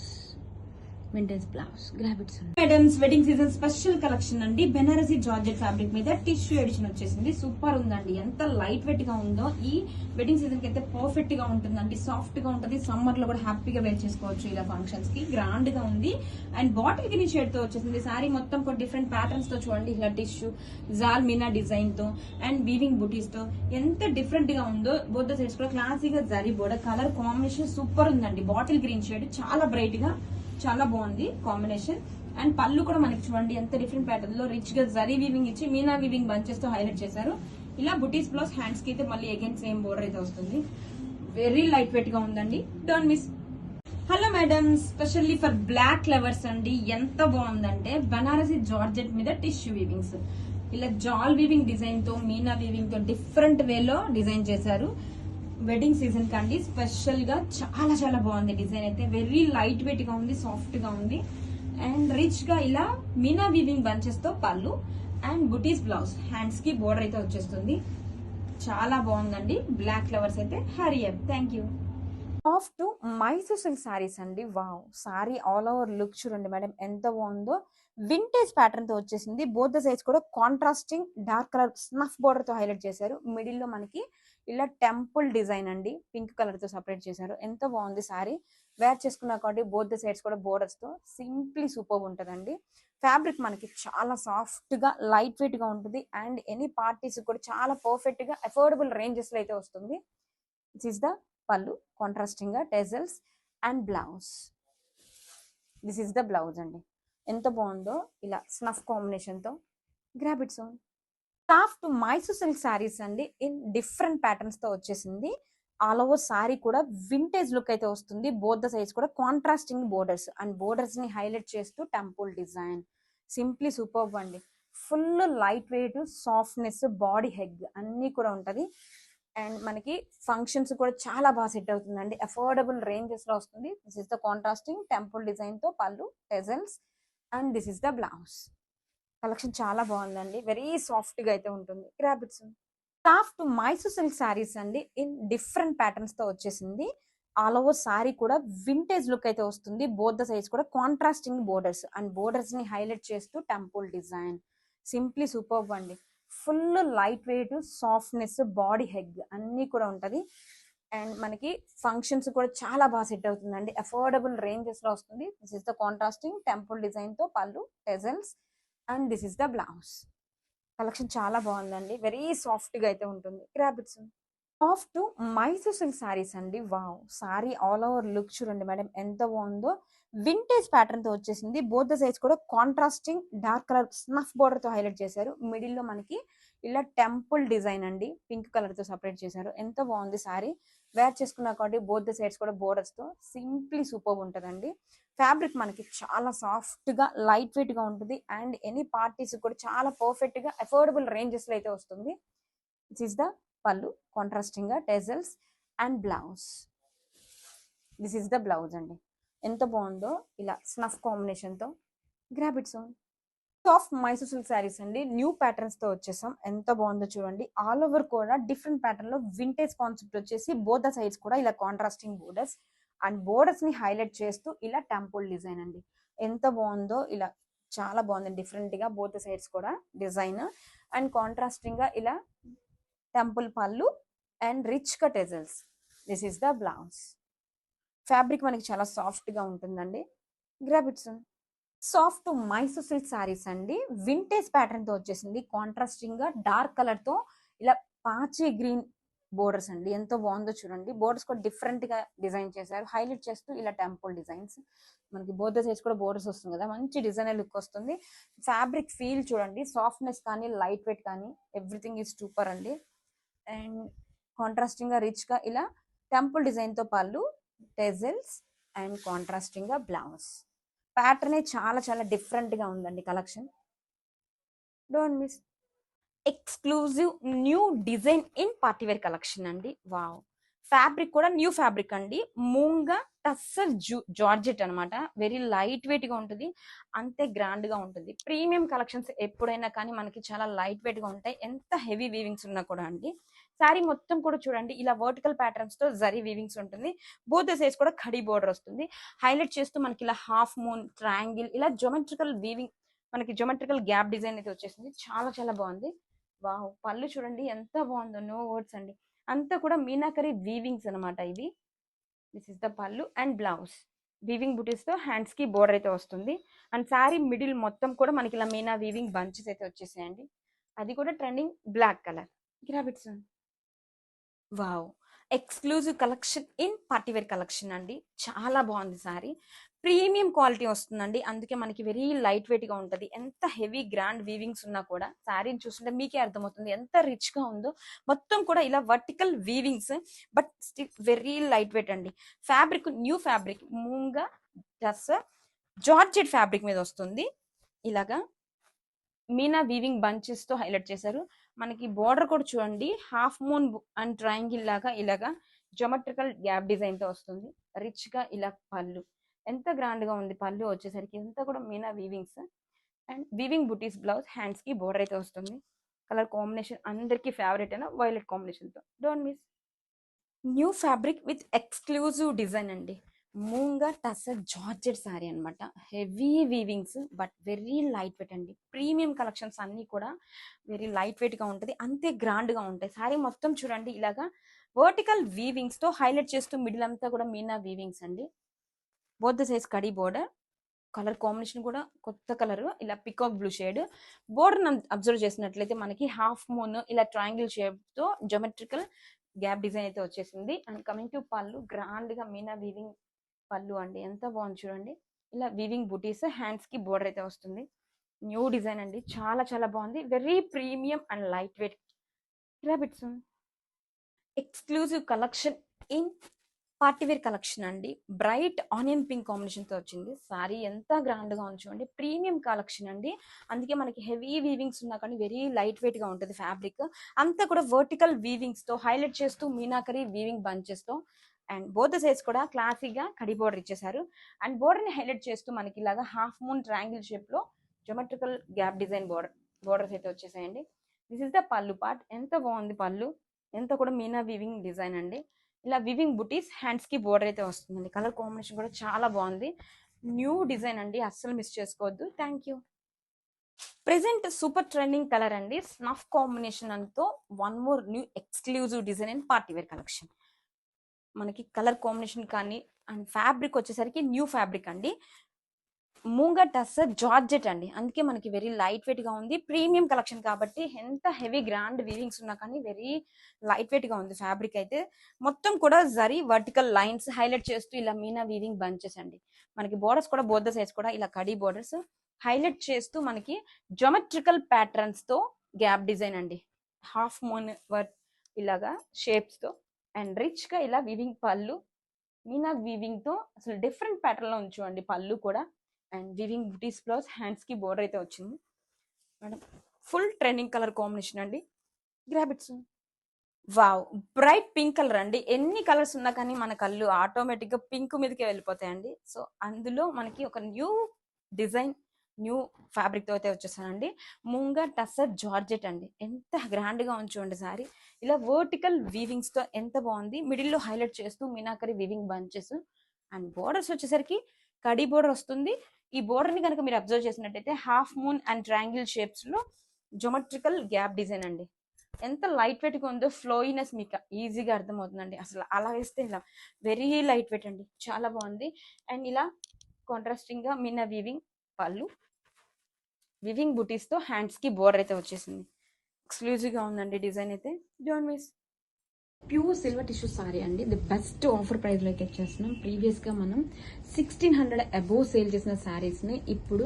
vintage blouse. Grab its madams wedding season special collection అండి. బెనారసీ జార్జెట్ ఫ్యాబ్రిక్ మీద టిష్యూ ఎడిషన్ వచ్చేసింది. సూపర్ ఉందండి, ఎంత లైట్ వెయిట్ గా ఉందో. ఈ వెడ్డింగ్ సీజన్ కి అయితే పర్ఫెక్ట్ గా ఉంటుందండి, సాఫ్ట్ గా ఉంటుంది. సమ్మర్ లో కూడా హ్యాపీగా వేర్ చేసుకోవచ్చు ఇలా ఫంక్షన్స్ కి. గ్రాండ్ గా ఉంది. అండ్ బాటిల్ గ్రీన్ షేడ్ తో వచ్చేసింది. సారీ మొత్తం కూడా డిఫరెంట్ ప్యాటర్న్స్ తో చూడండి. ఇలా టిష్యూ జాల్ మీనా డిజైన్ తో అండ్ వీవింగ్ బుటీస్ తో ఎంత డిఫరెంట్ గా ఉందో. బోత్ సైడ్స్ కూడా క్లాసీగా zari border. Colour combination super ఉందండి. బాటిల్ గ్రీన్ షేడ్ చాలా బ్రైట్ గా చాలా బాగుంది కాంబినేషన్. అండ్ పళ్ళు కూడా మనకి చూడండి ఎంత డిఫరెంట్ ప్యాటర్న్ లో రిచ్ గా జరీ వీవింగ్ ఇచ్చి మీనా వీవింగ్ బంచెస్ తో హైలైట్ చేశారు. ఇలా బుటీస్ ప్లస్ హ్యాండ్స్ కి అయితే మళ్ళీ అగైన్ సేమ్ బోర్డర్ అయితే వస్తుంది. వెరీ లైట్ వెయిట్ గా ఉందండి. Don't miss. Hello madam, specially for black lovers అండి. ఎంత బాగుందంటే బనారసి జార్జెట్ మీద టిష్యూ వీవింగ్స్, ఇలా జాల్ వీవింగ్ డిజైన్ తో మీనా వీవింగ్ తో డిఫరెంట్ వేలో డిజైన్ చేశారు. వెడ్డింగ్ సీజన్ కండి స్పెషల్ గా చాలా చాలా బాగుంది. డిజైన్ అయితే వెరీ లైట్ వెయిట్ గా ఉంది, సాఫ్ట్ గా ఉంది. అండ్ రిచ్ గా ఇలా మీనా వీవింగ్ బంచెస్ తో పళ్ళు అండ్ బుటీస్ బ్లౌజ్, హ్యాండ్స్ కి బోర్డర్ అయితే వచ్చేస్తుంది. చాలా బాగుందండి. బ్లాక్ ఫ్లవర్స్ అయితే hurry up. Thank you. Off to Mysore silk saris అండి, wow sari all over look చూడండి మేడం ఎంత బాగుందో. వింటేజ్ ప్యాటర్న్ తో వచ్చేసింది. బోత్ ద సైడ్స్ కూడా contrasting dark colour snuff border తో హైలైట్ చేశారు. మిడిల్ లో మనకి ఇలా టెంపుల్ డిజైన్ అండి, పింక్ కలర్ తో సపరేట్ చేశారు. ఎంత బాగుంది సారీ. వేర్ చేసుకున్నా కాబట్టి బోత్ ద సైడ్స్ కూడా బోర్డర్స్ తో సింప్లీ సూపర్ ఉంటదండి. ఫ్యాబ్రిక్ మనకి చాలా సాఫ్ట్ గా లైట్ వెయిట్ గా ఉంటుంది. అండ్ ఎనీ పార్టీస్ కూడా చాలా పర్ఫెక్ట్ గా అఫోర్డబుల్ రేంజెస్ లో అయితే వస్తుంది. దిస్ ఇస్ ద పళ్ళు, కాంట్రాస్టింగ్ గా tassels and blouse. This is the blouse అండి. ఎంత బాగుందో ఇలా స్నఫ్ కాంబినేషన్ తో. Grab it soon. Soft Mysore silk saris అండి, ఇన్ డిఫరెంట్ ప్యాటర్న్స్ తో వచ్చేసింది. ఆల్ ఓవర్ సారీ కూడా వింటేజ్ లుక్ అయితే వస్తుంది. బోత్ ద సైడ్స్ కూడా కాంట్రాస్టింగ్ బోర్డర్స్ అండ్ బోర్డర్స్ ని హైలైట్ చేస్తూ టెంపుల్ డిజైన్. సింప్లీ సూపర్బ్ అండి. Full light weight, softness, body hug అన్ని కూడా ఉంటది. అండ్ మనకి ఫంక్షన్స్ కూడా చాలా బాగా సెట్ అవుతుందండి. అఫోర్డబుల్ రేంజెస్ లో వస్తుంది. This is the contrasting temple design తో పళ్ళు, tassels and this is the blouse. Collection చాలా బాగుందండి. వెరీ సాఫ్ట్ గా అయితే ఉంటుంది. గ్రాబిట్స్ సాఫ్ట్ మైసూర్ సిల్క్ శారీస్ అండి, ఇన్ డిఫరెంట్ ప్యాటర్న్స్ తో వచ్చేసింది. ఆల్ ఓవర్ సారీ కూడా వింటేజ్ లుక్ అయితే వస్తుంది. బోత్ ద సైడ్స్ కూడా కాంట్రాస్టింగ్ బోర్డర్స్ అండ్ బోర్డర్స్ ని హైలైట్ చేస్తూ టెంపుల్ డిజైన్. సింప్లీ సూపర్బ్ అండి. Full light weight, softness, body Hague అన్నీ కూడా ఉంటుంది. అండ్ మనకి ఫంక్షన్స్ కూడా చాలా బాగా సెట్ అవుతుందండి. అఫోర్డబుల్ రేంజెస్ లో వస్తుంది. This is the contrasting temple design తో పళ్ళు, tassels, and this is the blouse. Collection చాలా బాగుందండి. వెరీ సాఫ్ట్ గా అయితే ఉంటుంది. Grab it. Soft Mysore silk saris అండి. Wow, sari all over look చూడండి మేడం ఎంత బాగుందో. వింటేజ్ ప్యాటర్న్ తో వచ్చేసింది. బోత్ ద సైడ్స్ కూడా contrasting dark colour snuff border తో హైలైట్ చేశారు. మిడిల్ లో మనకి ఇలా టెంపుల్ డిజైన్ అండి, పింక్ కలర్ తో సపరేట్ చేశారు. ఎంత బాగుంది సారీ. వేర్ చేసుకున్నా కాబట్టి బోత్ ద సైడ్స్ కూడా బోర్డర్స్ తో సింప్లీ సూపర్ ఉంటదండి. ఫ్యాబ్రిక్ మనకి చాలా సాఫ్ట్ గా లైట్ వెయిట్ గా ఉంటుంది. అండ్ ఎనీ పార్టీస్ కూడా చాలా పర్ఫెక్ట్ గా అఫోర్డబుల్ రేంజెస్ లో అయితే వస్తుంది. దిస్ ఇస్ ద పళ్ళు, కాంట్రాస్టింగ్ గా tassels and blouse. This is the blouse అండి. ఎంత బాగుందో ఇలా స్నఫ్ కాంబినేషన్ తో. Grab it soon. Soft Mysore silk saris అండి. న్యూ ప్యాటర్న్స్ తో వచ్చేసాం. ఎంత బాగుందో చూడండి. ఆల్ ఓవర్ కూడా డిఫరెంట్ ప్యాటర్న్ లో వింటేజ్ కాన్సెప్ట్ వచ్చేసి బోత్ ద సైడ్స్ కూడా ఇలా కాంట్రాస్టింగ్ బోర్డర్స్ అండ్ బోర్డర్స్ ని హైలైట్ చేస్తూ ఇలా టెంపుల్ డిజైన్ అండి. ఎంత బాగుందో. ఇలా చాలా బాగుంది డిఫరెంట్ గా బోత్ ద సైడ్స్ కూడా డిజైన్ అండ్ కాంట్రాస్టింగ్ గా ఇలా టెంపుల్ పళ్ళు అండ్ రిచ్ గా tassels. This is the blouse. Fabric మనకి చాలా సాఫ్ట్ గా ఉంటుందండి. Grab it soon. Soft Mysore silk saris అండి. వింటేజ్ ప్యాటర్న్ తో వచ్చేసింది. కాంట్రాస్టింగ్ గా డార్క్ కలర్ తో ఇలా పాచి గ్రీన్ బోర్డర్స్ అండి. ఎంతో బాగుందో చూడండి. బోర్డర్స్ కూడా డిఫరెంట్ గా డిజైన్ చేశారు. హైలైట్ చేస్తూ ఇలా టెంపుల్ డిజైన్స్. మనకి బోర్డర్ సైజ్ కూడా బోర్డర్స్ వస్తుంది కదా, మంచి డిజైన్ లుక్ వస్తుంది. ఫ్యాబ్రిక్ ఫీల్ చూడండి. సాఫ్ట్నెస్ కానీ లైట్ వెయిట్ కానీ ఎవ్రీథింగ్ ఈజ్ సూపర్ అండి. అండ్ కాంట్రాస్టింగ్ గా రిచ్ గా ఇలా టెంపుల్ డిజైన్ తో పళ్ళు, టెజల్స్ అండ్ కాంట్రాస్టింగ్ గా బ్లౌజ్. ప్యాటర్న్ చాలా చాలా డిఫరెంట్ గా ఉందండి collection. Don't miss. Exclusive new design in party wear collection అండి. వావ్, ఫ్యాబ్రిక్ కూడా న్యూ ఫ్యాబ్రిక్ అండి. మూంగా టస్సర్ జార్జెట్ అనమాట. వెరీ లైట్ వెయిట్ గా ఉంటుంది, అంతే గ్రాండ్ గా ఉంటుంది. ప్రీమియం కలెక్షన్స్ ఎప్పుడైనా కానీ మనకి చాలా లైట్ వెయిట్ గా ఉంటాయి, ఎంత హెవీ వీవింగ్స్ ఉన్నా కూడా అండి. శారీ మొత్తం కూడా చూడండి ఇలా వర్టికల్ ప్యాటర్న్స్ తో జరీ వీవింగ్స్ ఉంటుంది. బోత్ సైజ్ కూడా ఖడీ బోర్డర్ వస్తుంది. హైలైట్ చేస్తూ మనకి ఇలా హాఫ్ మూన్, ట్రయాంగిల్, ఇలా జోమెట్రికల్ వీవింగ్, మనకి జోమెట్రికల్ గ్యాప్ డిజైన్ అయితే వచ్చేసింది. చాలా చాలా బాగుంది. వావ్, పళ్ళు చూడండి ఎంత బాగుందో. నో వర్డ్స్ అండి. అంతా కూడా మీనాకరీ వీవింగ్స్ అనమాట ఇవి. This is the pallu and blouse. Weaving బుటీస్ తో హ్యాండ్స్ కి బోర్డర్ అయితే వస్తుంది. అండ్ శారీ మిడిల్ మొత్తం కూడా మనకి ఇలా మీనా వీవింగ్ బంచెస్ అయితే వచ్చేసాయండి. అది కూడా trending black colour. Grab its. Wow, exclusive collection in party wear collection అండి. చాలా బాగుంది సారీ. ప్రీమియం క్వాలిటీ వస్తుందండి. అందుకే మనకి వెరీ లైట్ వెయిట్ గా ఉంటది. ఎంత హెవీ గ్రాండ్ వీవింగ్స్ ఉన్నా కూడా శారీని చూస్తుంటే మీకే అర్థమవుతుంది ఎంత రిచ్ గా ఉందో. మొత్తం కూడా ఇలా vertical weavings, but still very light weight అండి. Fabric new fabric, moonga just georgette fabric మీద వస్తుంది. ఇలాగా మీనా వీవింగ్ బంచెస్ తో హైలైట్ చేశారు. మనకి బోర్డర్ కూడా చూడండి హాఫ్ మూన్ అండ్ ట్రయాంగిల్ లాగా ఇలాగా జోమెట్రికల్ గ్యాప్ డిజైన్ తో వస్తుంది. రిచ్ గా ఇలా పళ్ళు, ఎంత గ్రాండ్ గా ఉంది పళ్ళు వచ్చేసరికి. ఎంత కూడా meena weavings and weaving buttis. Blouse hands కి బోర్డర్ అయితే వస్తుంది. కలర్ కాంబినేషన్ అందరికి ఫేవరెట్ అయినా వైలెట్ కాంబినేషన్ తో. Don't miss. New fabric with exclusive design అండి. మూంగా టసర్ జార్జెట్ శారీ అనమాట. Heavy weavings but very light weight అండి. ప్రీమియం కలెక్షన్స్ అన్ని కూడా వెరీ లైట్ వెయిట్ గా ఉంటుంది, అంతే గ్రాండ్ గా ఉంటాయి. శారీ మొత్తం చూడండి ఇలాగా వర్టికల్ వీవింగ్స్ తో హైలైట్ చేస్తూ మిడిల్ అంతా కూడా మీనా వీవింగ్స్ అండి. Both the size khadi border. Colour combination కూడా కొత్త కలర్, ఇలా peacock blue shade. Border observe చేసినట్లయితే మనకి హాఫ్ మూన్ ఇలా ట్రయాంగిల్ షేప్ తో జోమెట్రికల్ గ్యాప్ డిజైన్ అయితే వచ్చేసింది. అండ్ కమింగ్ టు పళ్ళు, గ్రాండ్ గా మీనా వీవింగ్ పళ్ళు అండి. ఎంత బాగుంది చూడండి. ఇలా వీవింగ్ బుటీస్, హ్యాండ్స్ కి బోర్డర్ అయితే వస్తుంది. న్యూ డిజైన్ అండి. చాలా చాలా బాగుంది. Very premium and light weight. రాబిట్స్. Exclusive collection in party wear collection అండి. బ్రైట్ ఆనియన్ పింక్ కాంబినేషన్ తో వచ్చింది. సారీ ఎంత గ్రాండ్ గా ఉంది చూడండి. ప్రీమియం కలెక్షన్ అండి. అందుకే మనకి హెవీ వీవింగ్స్ ఉన్నా కానీ వెరీ లైట్ వెయిట్ గా ఉంటుంది ఫ్యాబ్రిక్. అంతా కూడా వర్టికల్ వీవింగ్స్ తో హైలైట్ చేస్తూ మీనాకరీ వీవింగ్ బంచెస్ తో. అండ్ బోత్ సైజ్ కూడా క్లాసిక్ గా కడి బోర్డర్ ఇచ్చేసారు. అండ్ బోర్డర్ ని హైలైట్ చేస్తూ మనకి ఇలాగా హాఫ్ మూన్ ట్రయాంగిల్ షేప్ లో జోమెట్రికల్ గ్యాప్ డిజైన్ బోర్డర్స్ అయితే వచ్చేసాయండి. దిస్ ఇస్ ద పళ్ళు పార్ట్. ఎంత బాగుంది పళ్ళు. ఎంత కూడా మీనా వీవింగ్ డిజైన్ అండి. ఇలా వివింగ్ బుటీస్, హ్యాండ్స్ కి బోర్డర్ అయితే వస్తుందండి. కలర్ కాంబినేషన్ కూడా చాలా బాగుంది. న్యూ డిజైన్ అండి, అస్సలు మిస్ చేసుకోవద్దు. Thank you. Present super trending colour అండి, స్నఫ్ కాంబినేషన్ అంతో one more new exclusive design and party wear collection. మనకి కలర్ కాంబినేషన్ కానీ అండ్ ఫ్యాబ్రిక్ వచ్చేసరికి న్యూ ఫ్యాబ్రిక్ అండి, మూంగా టస్సర్ జార్జెట్ అండి. అందుకే మనకి వెరీ లైట్ వెయిట్ గా ఉంది. ప్రీమియం కలెక్షన్ కాబట్టి ఎంత హెవీ గ్రాండ్ వీవింగ్స్ ఉన్నా కానీ వెరీ లైట్ వెయిట్ గా ఉంది. ఫ్యాబ్రిక్ అయితే మొత్తం కూడా జరీ వర్టికల్ లైన్స్ హైలైట్ చేస్తూ ఇలా మీనా వీవింగ్ బంచెస్ అండి. మనకి బోర్డర్స్ కూడా బోత్ ద సైజ్ కూడా ఇలా కడీ బోర్డర్స్ హైలైట్ చేస్తూ మనకి జోమెట్రికల్ ప్యాటర్న్స్ తో గ్యాప్ డిజైన్ అండి, హాఫ్ మూన్ వర్క్ ఇలాగా షేప్స్ తో అండ్ రిచ్ గా ఇలా వీవింగ్ పళ్ళు మీనా వీవింగ్ తో అసలు డిఫరెంట్ ప్యాటర్న్ లో ఉంచండి. పళ్ళు కూడా and weaving buttis blouse, hands కి బోర్డర్ అయితే వచ్చింది madam. Full trending colour combination అండి, గ్రాబిట్స్. వావ్, బ్రైట్ పింక్ కలర్ అండి. ఎన్ని కలర్స్ ఉన్నా కానీ మన కళ్ళు ఆటోమేటిక్ గా పింక్ మీదకే వెళ్ళిపోతాయండి. సో అందులో మనకి ఒక న్యూ డిజైన్ న్యూ ఫ్యాబ్రిక్ తో అయితే వచ్చేసానండి. మూంగా టస్సర్ జార్జెట్ అండి, ఎంత గ్రాండ్ గా ఉంచండి సారీ. ఇలా వర్టికల్ వీవింగ్స్ తో ఎంత బాగుంది. మిడిల్ లో హైలైట్ చేస్తూ meenakari weaving bunches and borders వచ్చేసరికి కడీ బోర్డర్ వస్తుంది. ఈ బోర్డర్ ని కనుక మీరు అబ్జర్వ్ చేసినట్టయితే half moon and triangle shapes లో జోమెట్రికల్ గ్యాప్ డిజైన్ అండి. ఎంత లైట్ వెయిట్ గా ఉందో ఫ్లోయినెస్ మీకు ఈజీగా అర్థమవుతుందండి. అసలు అలా వేస్తే ఇలా వెరీ లైట్ వెయిట్ అండి, చాలా బాగుంది. అండ్ ఇలా కాంట్రాస్టింగ్ గా మీనా వీవింగ్ పళ్ళు, వివింగ్ బుటీస్ తో హ్యాండ్స్ కి బోర్డర్ అయితే వచ్చేసింది. ఎక్స్క్లూజివ్ గా ఉందండి డిజైన్ అయితే, don't miss. Pure silver tissue sorry అండి, ది బెస్ట్ ఆఫర్ ప్రైస్ లో అయితే ఇచ్చేస్తున్నాం. ప్రీవియస్ గా మనం 1600 అబోవ్ సేల్ చేసిన సారీస్ ని ఇప్పుడు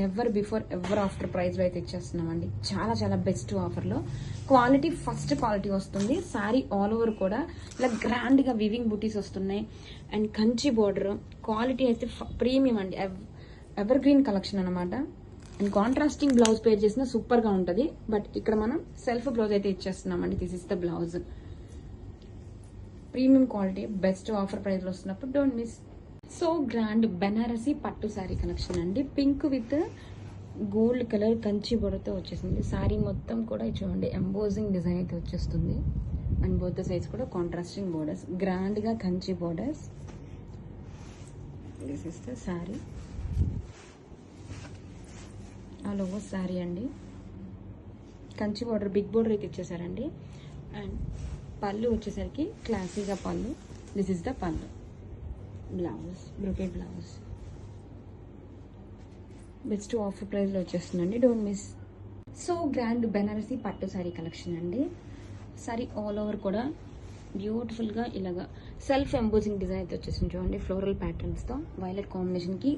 never before ever after price లో అయితే ఇచ్చేస్తున్నాం అండి. చాలా చాలా బెస్ట్ ఆఫర్ లో క్వాలిటీ ఫస్ట్ క్వాలిటీ వస్తుంది. సారీ ఆల్ ఓవర్ కూడా ఇలా గ్రాండ్ గా వివింగ్ బుటీస్ వస్తున్నాయి అండ్ కంచి బోర్డర్ క్వాలిటీ అయితే ప్రీమియం అండి, ఎవర్ గ్రీన్ కలెక్షన్ అనమాట. అండ్ కాంట్రాస్టింగ్ బ్లౌజ్ పేర్ చేసిన సూపర్ గా ఉంటది. బట్ ఇక్కడ మనం సెల్ఫ్ బ్లౌజ్ అయితే ఇచ్చేస్తున్నాం అండి. This is the blouse. Premium quality best offer price లో వస్తున్నప్పుడు don't miss. So grand Banarasi pattu sari collection అండి, pink with gold colour Kanchi బోర్డర్తో వచ్చేసింది. సారీ మొత్తం కూడా చూడండి ఎంబోజింగ్ డిజైన్ అయితే వచ్చేస్తుంది అండ్ బోత్ ద సైజ్ కూడా కాంట్రాస్టింగ్ బోర్డర్స్, గ్రాండ్ గా Kanchi borders. This is the sari all over sari అండి. కంచి బోర్డర్ బిగ్ బోర్డర్ అయితే ఇచ్చేసారండి. అండ్ పళ్ళు వచ్చేసరికి క్లాసీగా pallu. This is the pallu. Blouse brocade blouse best offer ప్రైస్లో వచ్చేస్తుందండి, don't miss. So grand Banarasi pattu sari collection అండి. సారీ ఆల్ ఓవర్ కూడా బ్యూటిఫుల్గా ఇలాగా సెల్ఫ్ ఎంబోజింగ్ డిజైన్ అయితే వచ్చేసింది చూడండి, ఫ్లోరల్ ప్యాటర్న్స్తో వైలెట్ కాంబినేషన్కి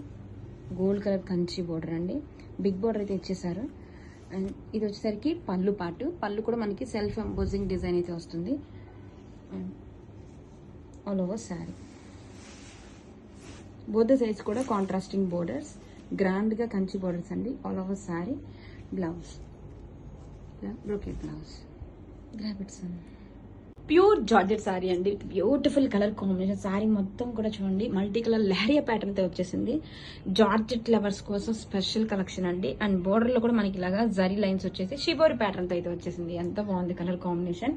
గోల్డ్ కలర్ కంచి బోర్డర్ అండి. బిగ్ బోర్డర్ అయితే ఇచ్చేసారు. అండ్ ఇది వచ్చేసరికి పళ్ళు పాటు, పళ్ళు కూడా మనకి సెల్ఫ్ ఎంబోజింగ్ డిజైన్ అయితే వస్తుంది. And all over sari both the సైజ్ కూడా కాంట్రాస్టింగ్ బోర్డర్స్, గ్రాండ్గా కంచి బోర్డర్స్ అండి. All over sari. Blouse brocade blouse, grab its. Pure georgette sari అండి, బ్యూటిఫుల్ కలర్ కాంబినేషన్. సారీ మొత్తం కూడా చూడండి మల్టీ కలర్ లహరియా ప్యాటర్న్ తో వచ్చేసింది. జార్జెట్ లవర్స్ కోసం స్పెషల్ కలెక్షన్ అండి. అండ్ బోర్డర్ లో కూడా మనకి ఇలాగా జరీ లైన్స్ వచ్చేసి షిబోరి ప్యాటర్న్ తో అయితే వచ్చేసింది. ఎంత బాగుంది colour combination.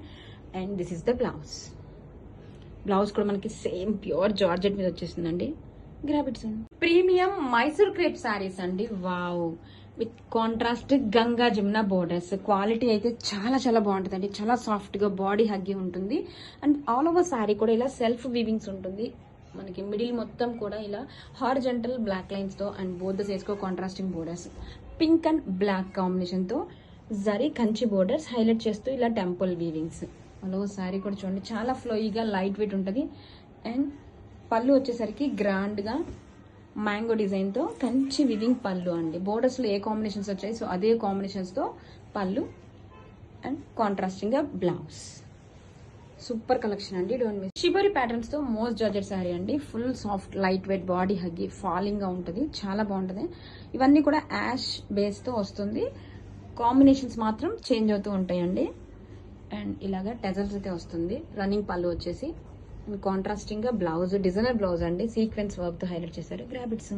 And this is the blouse. Blouse కూడా మనకి సేమ్ ప్యూర్ జార్జెట్ మీద వచ్చేసిందండి. గ్రాబిట్స్. ప్రీమియం మైసూర్ క్రేప్ సారీస్ అండి, wow, with contrast Ganga Jamuna borders. Quality అయితే చాలా చాలా బాగుంటుందండి, చాలా సాఫ్ట్ గా బాడీ హగ్గి ఉంటుంది. అండ్ ఆల్ ఓవర్ శారీ కూడా ఇలా సెల్ఫ్ వీవింగ్స్ ఉంటుంది. మనకి మిడిల్ మొత్తం కూడా ఇలా హారిజంటల్ బ్లాక్ లైన్స్ తో అండ్ బోత్ ద సైజ్ కో contrasting borders, pink and black combination తో జరీ కంచి బోర్డర్స్ హైలైట్ చేస్తూ ఇలా temple weavings. All over sari కూడా చూడండి చాలా ఫ్లోయిగా లైట్ వెయిట్ ఉంటుంది. అండ్ పళ్ళు వచ్చేసరికి గ్రాండ్ గా మ్యాంగో డిజైన్ తో కంచి వివింగ్ పళ్ళు అండి. బోర్డర్స్ లో ఏ కాంబినేషన్స్ వచ్చాయి సో అదే కాంబినేషన్స్ తో పళ్ళు అండ్ కాంట్రాస్టింగ్ గా బ్లౌజ్. సూపర్ కలెక్షన్ అండి, డోంట్ మిస్. షిబోరి ప్యాటర్న్స్ తో మోస్ట్ జార్జెట్ సారీ అండి, full soft light weight body huggy falling గా ఉంటుంది, చాలా బాగుంటుంది. ఇవన్నీ కూడా యాష్ బేస్ తో వస్తుంది, కాంబినేషన్స్ మాత్రం చేంజ్ అవుతూ ఉంటాయండి. అండ్ ఇలాగా టెజల్స్ అయితే వస్తుంది. రన్నింగ్ పళ్ళు వచ్చేసి కాంట్రాస్టింగ్ గా బ్లౌజ్, డిజైనర్ బ్లౌజ్ అండి, సీక్వెన్స్ వర్క్ తో హైలైట్ చేశారు. గ్రాబిట్స్.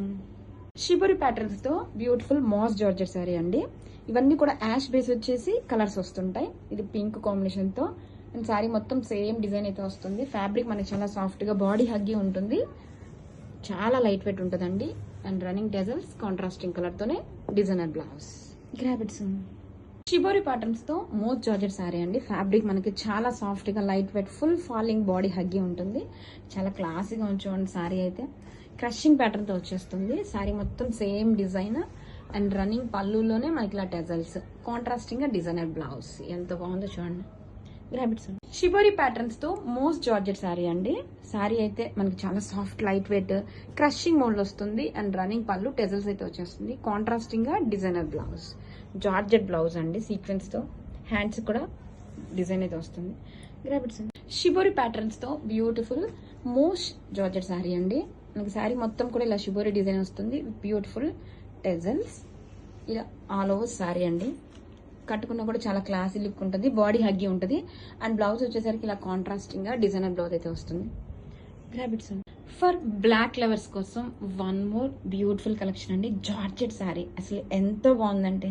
షిబోరి ప్యాటర్న్స్ తో బ్యూటిఫుల్ మాస్ జార్జెట్ సారీ అండి. ఇవన్నీ కూడా యాష్ బేస్ వచ్చేసి కలర్స్ వస్తుంటాయి. ఇది పింక్ కాంబినేషన్ తో అండ్ సారీ మొత్తం సేమ్ డిజైన్ అయితే వస్తుంది. ఫ్యాబ్రిక్ మనకి చాలా సాఫ్ట్ గా బాడీ హగ్గి ఉంటుంది, చాలా లైట్ వెయిట్ ఉంటుందండి. And running tassels contrasting colour తోనే designer blouse. Grab it soon. Shibori patterns తో మోస్ట్ జార్జెట్ శారీ అండి. ఫ్యాబ్రిక్ మనకి చాలా సాఫ్ట్ గా light weight full falling body huggy ఉంటుంది. చాలా క్లాసీగా ఉంచుకోండి శారీ అయితే. క్రషింగ్ ప్యాటర్న్ తో వచ్చేస్తుంది శారీ మొత్తం సేమ్ డిజైన్ అండ్ రన్నింగ్ పళ్ళులోనే మనకి ఇలా టెజల్స్ కాంట్రాస్టింగ్ గా డిజైనర్ బ్లౌజ్ ఎంత బాగుందో చూడండి. గ్రాబిట్స్ షిబోరి ప్యాటర్న్స్ తో మోస్ట్ జార్జెట్ శారీ అండి. శారీ అయితే మనకి చాలా soft light wait crushing mode లో వస్తుంది అండ్ రన్నింగ్ పళ్ళు టెజల్స్ అయితే వచ్చేస్తుంది. కాంట్రాస్టింగ్ గా డిజైనర్ బ్లౌజ్ జార్జెట్ బ్లౌజ్ అండి సీక్వెన్స్ తో హ్యాండ్స్ కూడా డిజైన్ అయితే వస్తుంది. గ్రాబిట్స్ షిబోరి ప్యాటర్న్స్ తో బ్యూటిఫుల్ మోస్ట్ జార్జెట్ శారీ అండి. మనకి శారీ మొత్తం కూడా ఇలా షిబోరి డిజైన్ వస్తుంది. బ్యూటిఫుల్ టెజల్స్ ఇలా ఆల్ ఓవర్ శారీ అండి. కట్టుకున్నా కూడా చాలా క్లాసీ లుక్ ఉంటుంది. బాడీ హగ్గి ఉంటుంది అండ్ బ్లౌజ్ వచ్చేసరికి ఇలా కాంట్రాస్టింగ్ గా డిజైనర్ బ్లౌజ్ అయితే వస్తుంది. గ్రాబిట్స్ ఫర్ బ్లాక్ లవర్స్ కోసం వన్ మోర్ బ్యూటిఫుల్ కలెక్షన్ అండి. జార్జెట్ శారీ అసలు ఎంత బాగుందంటే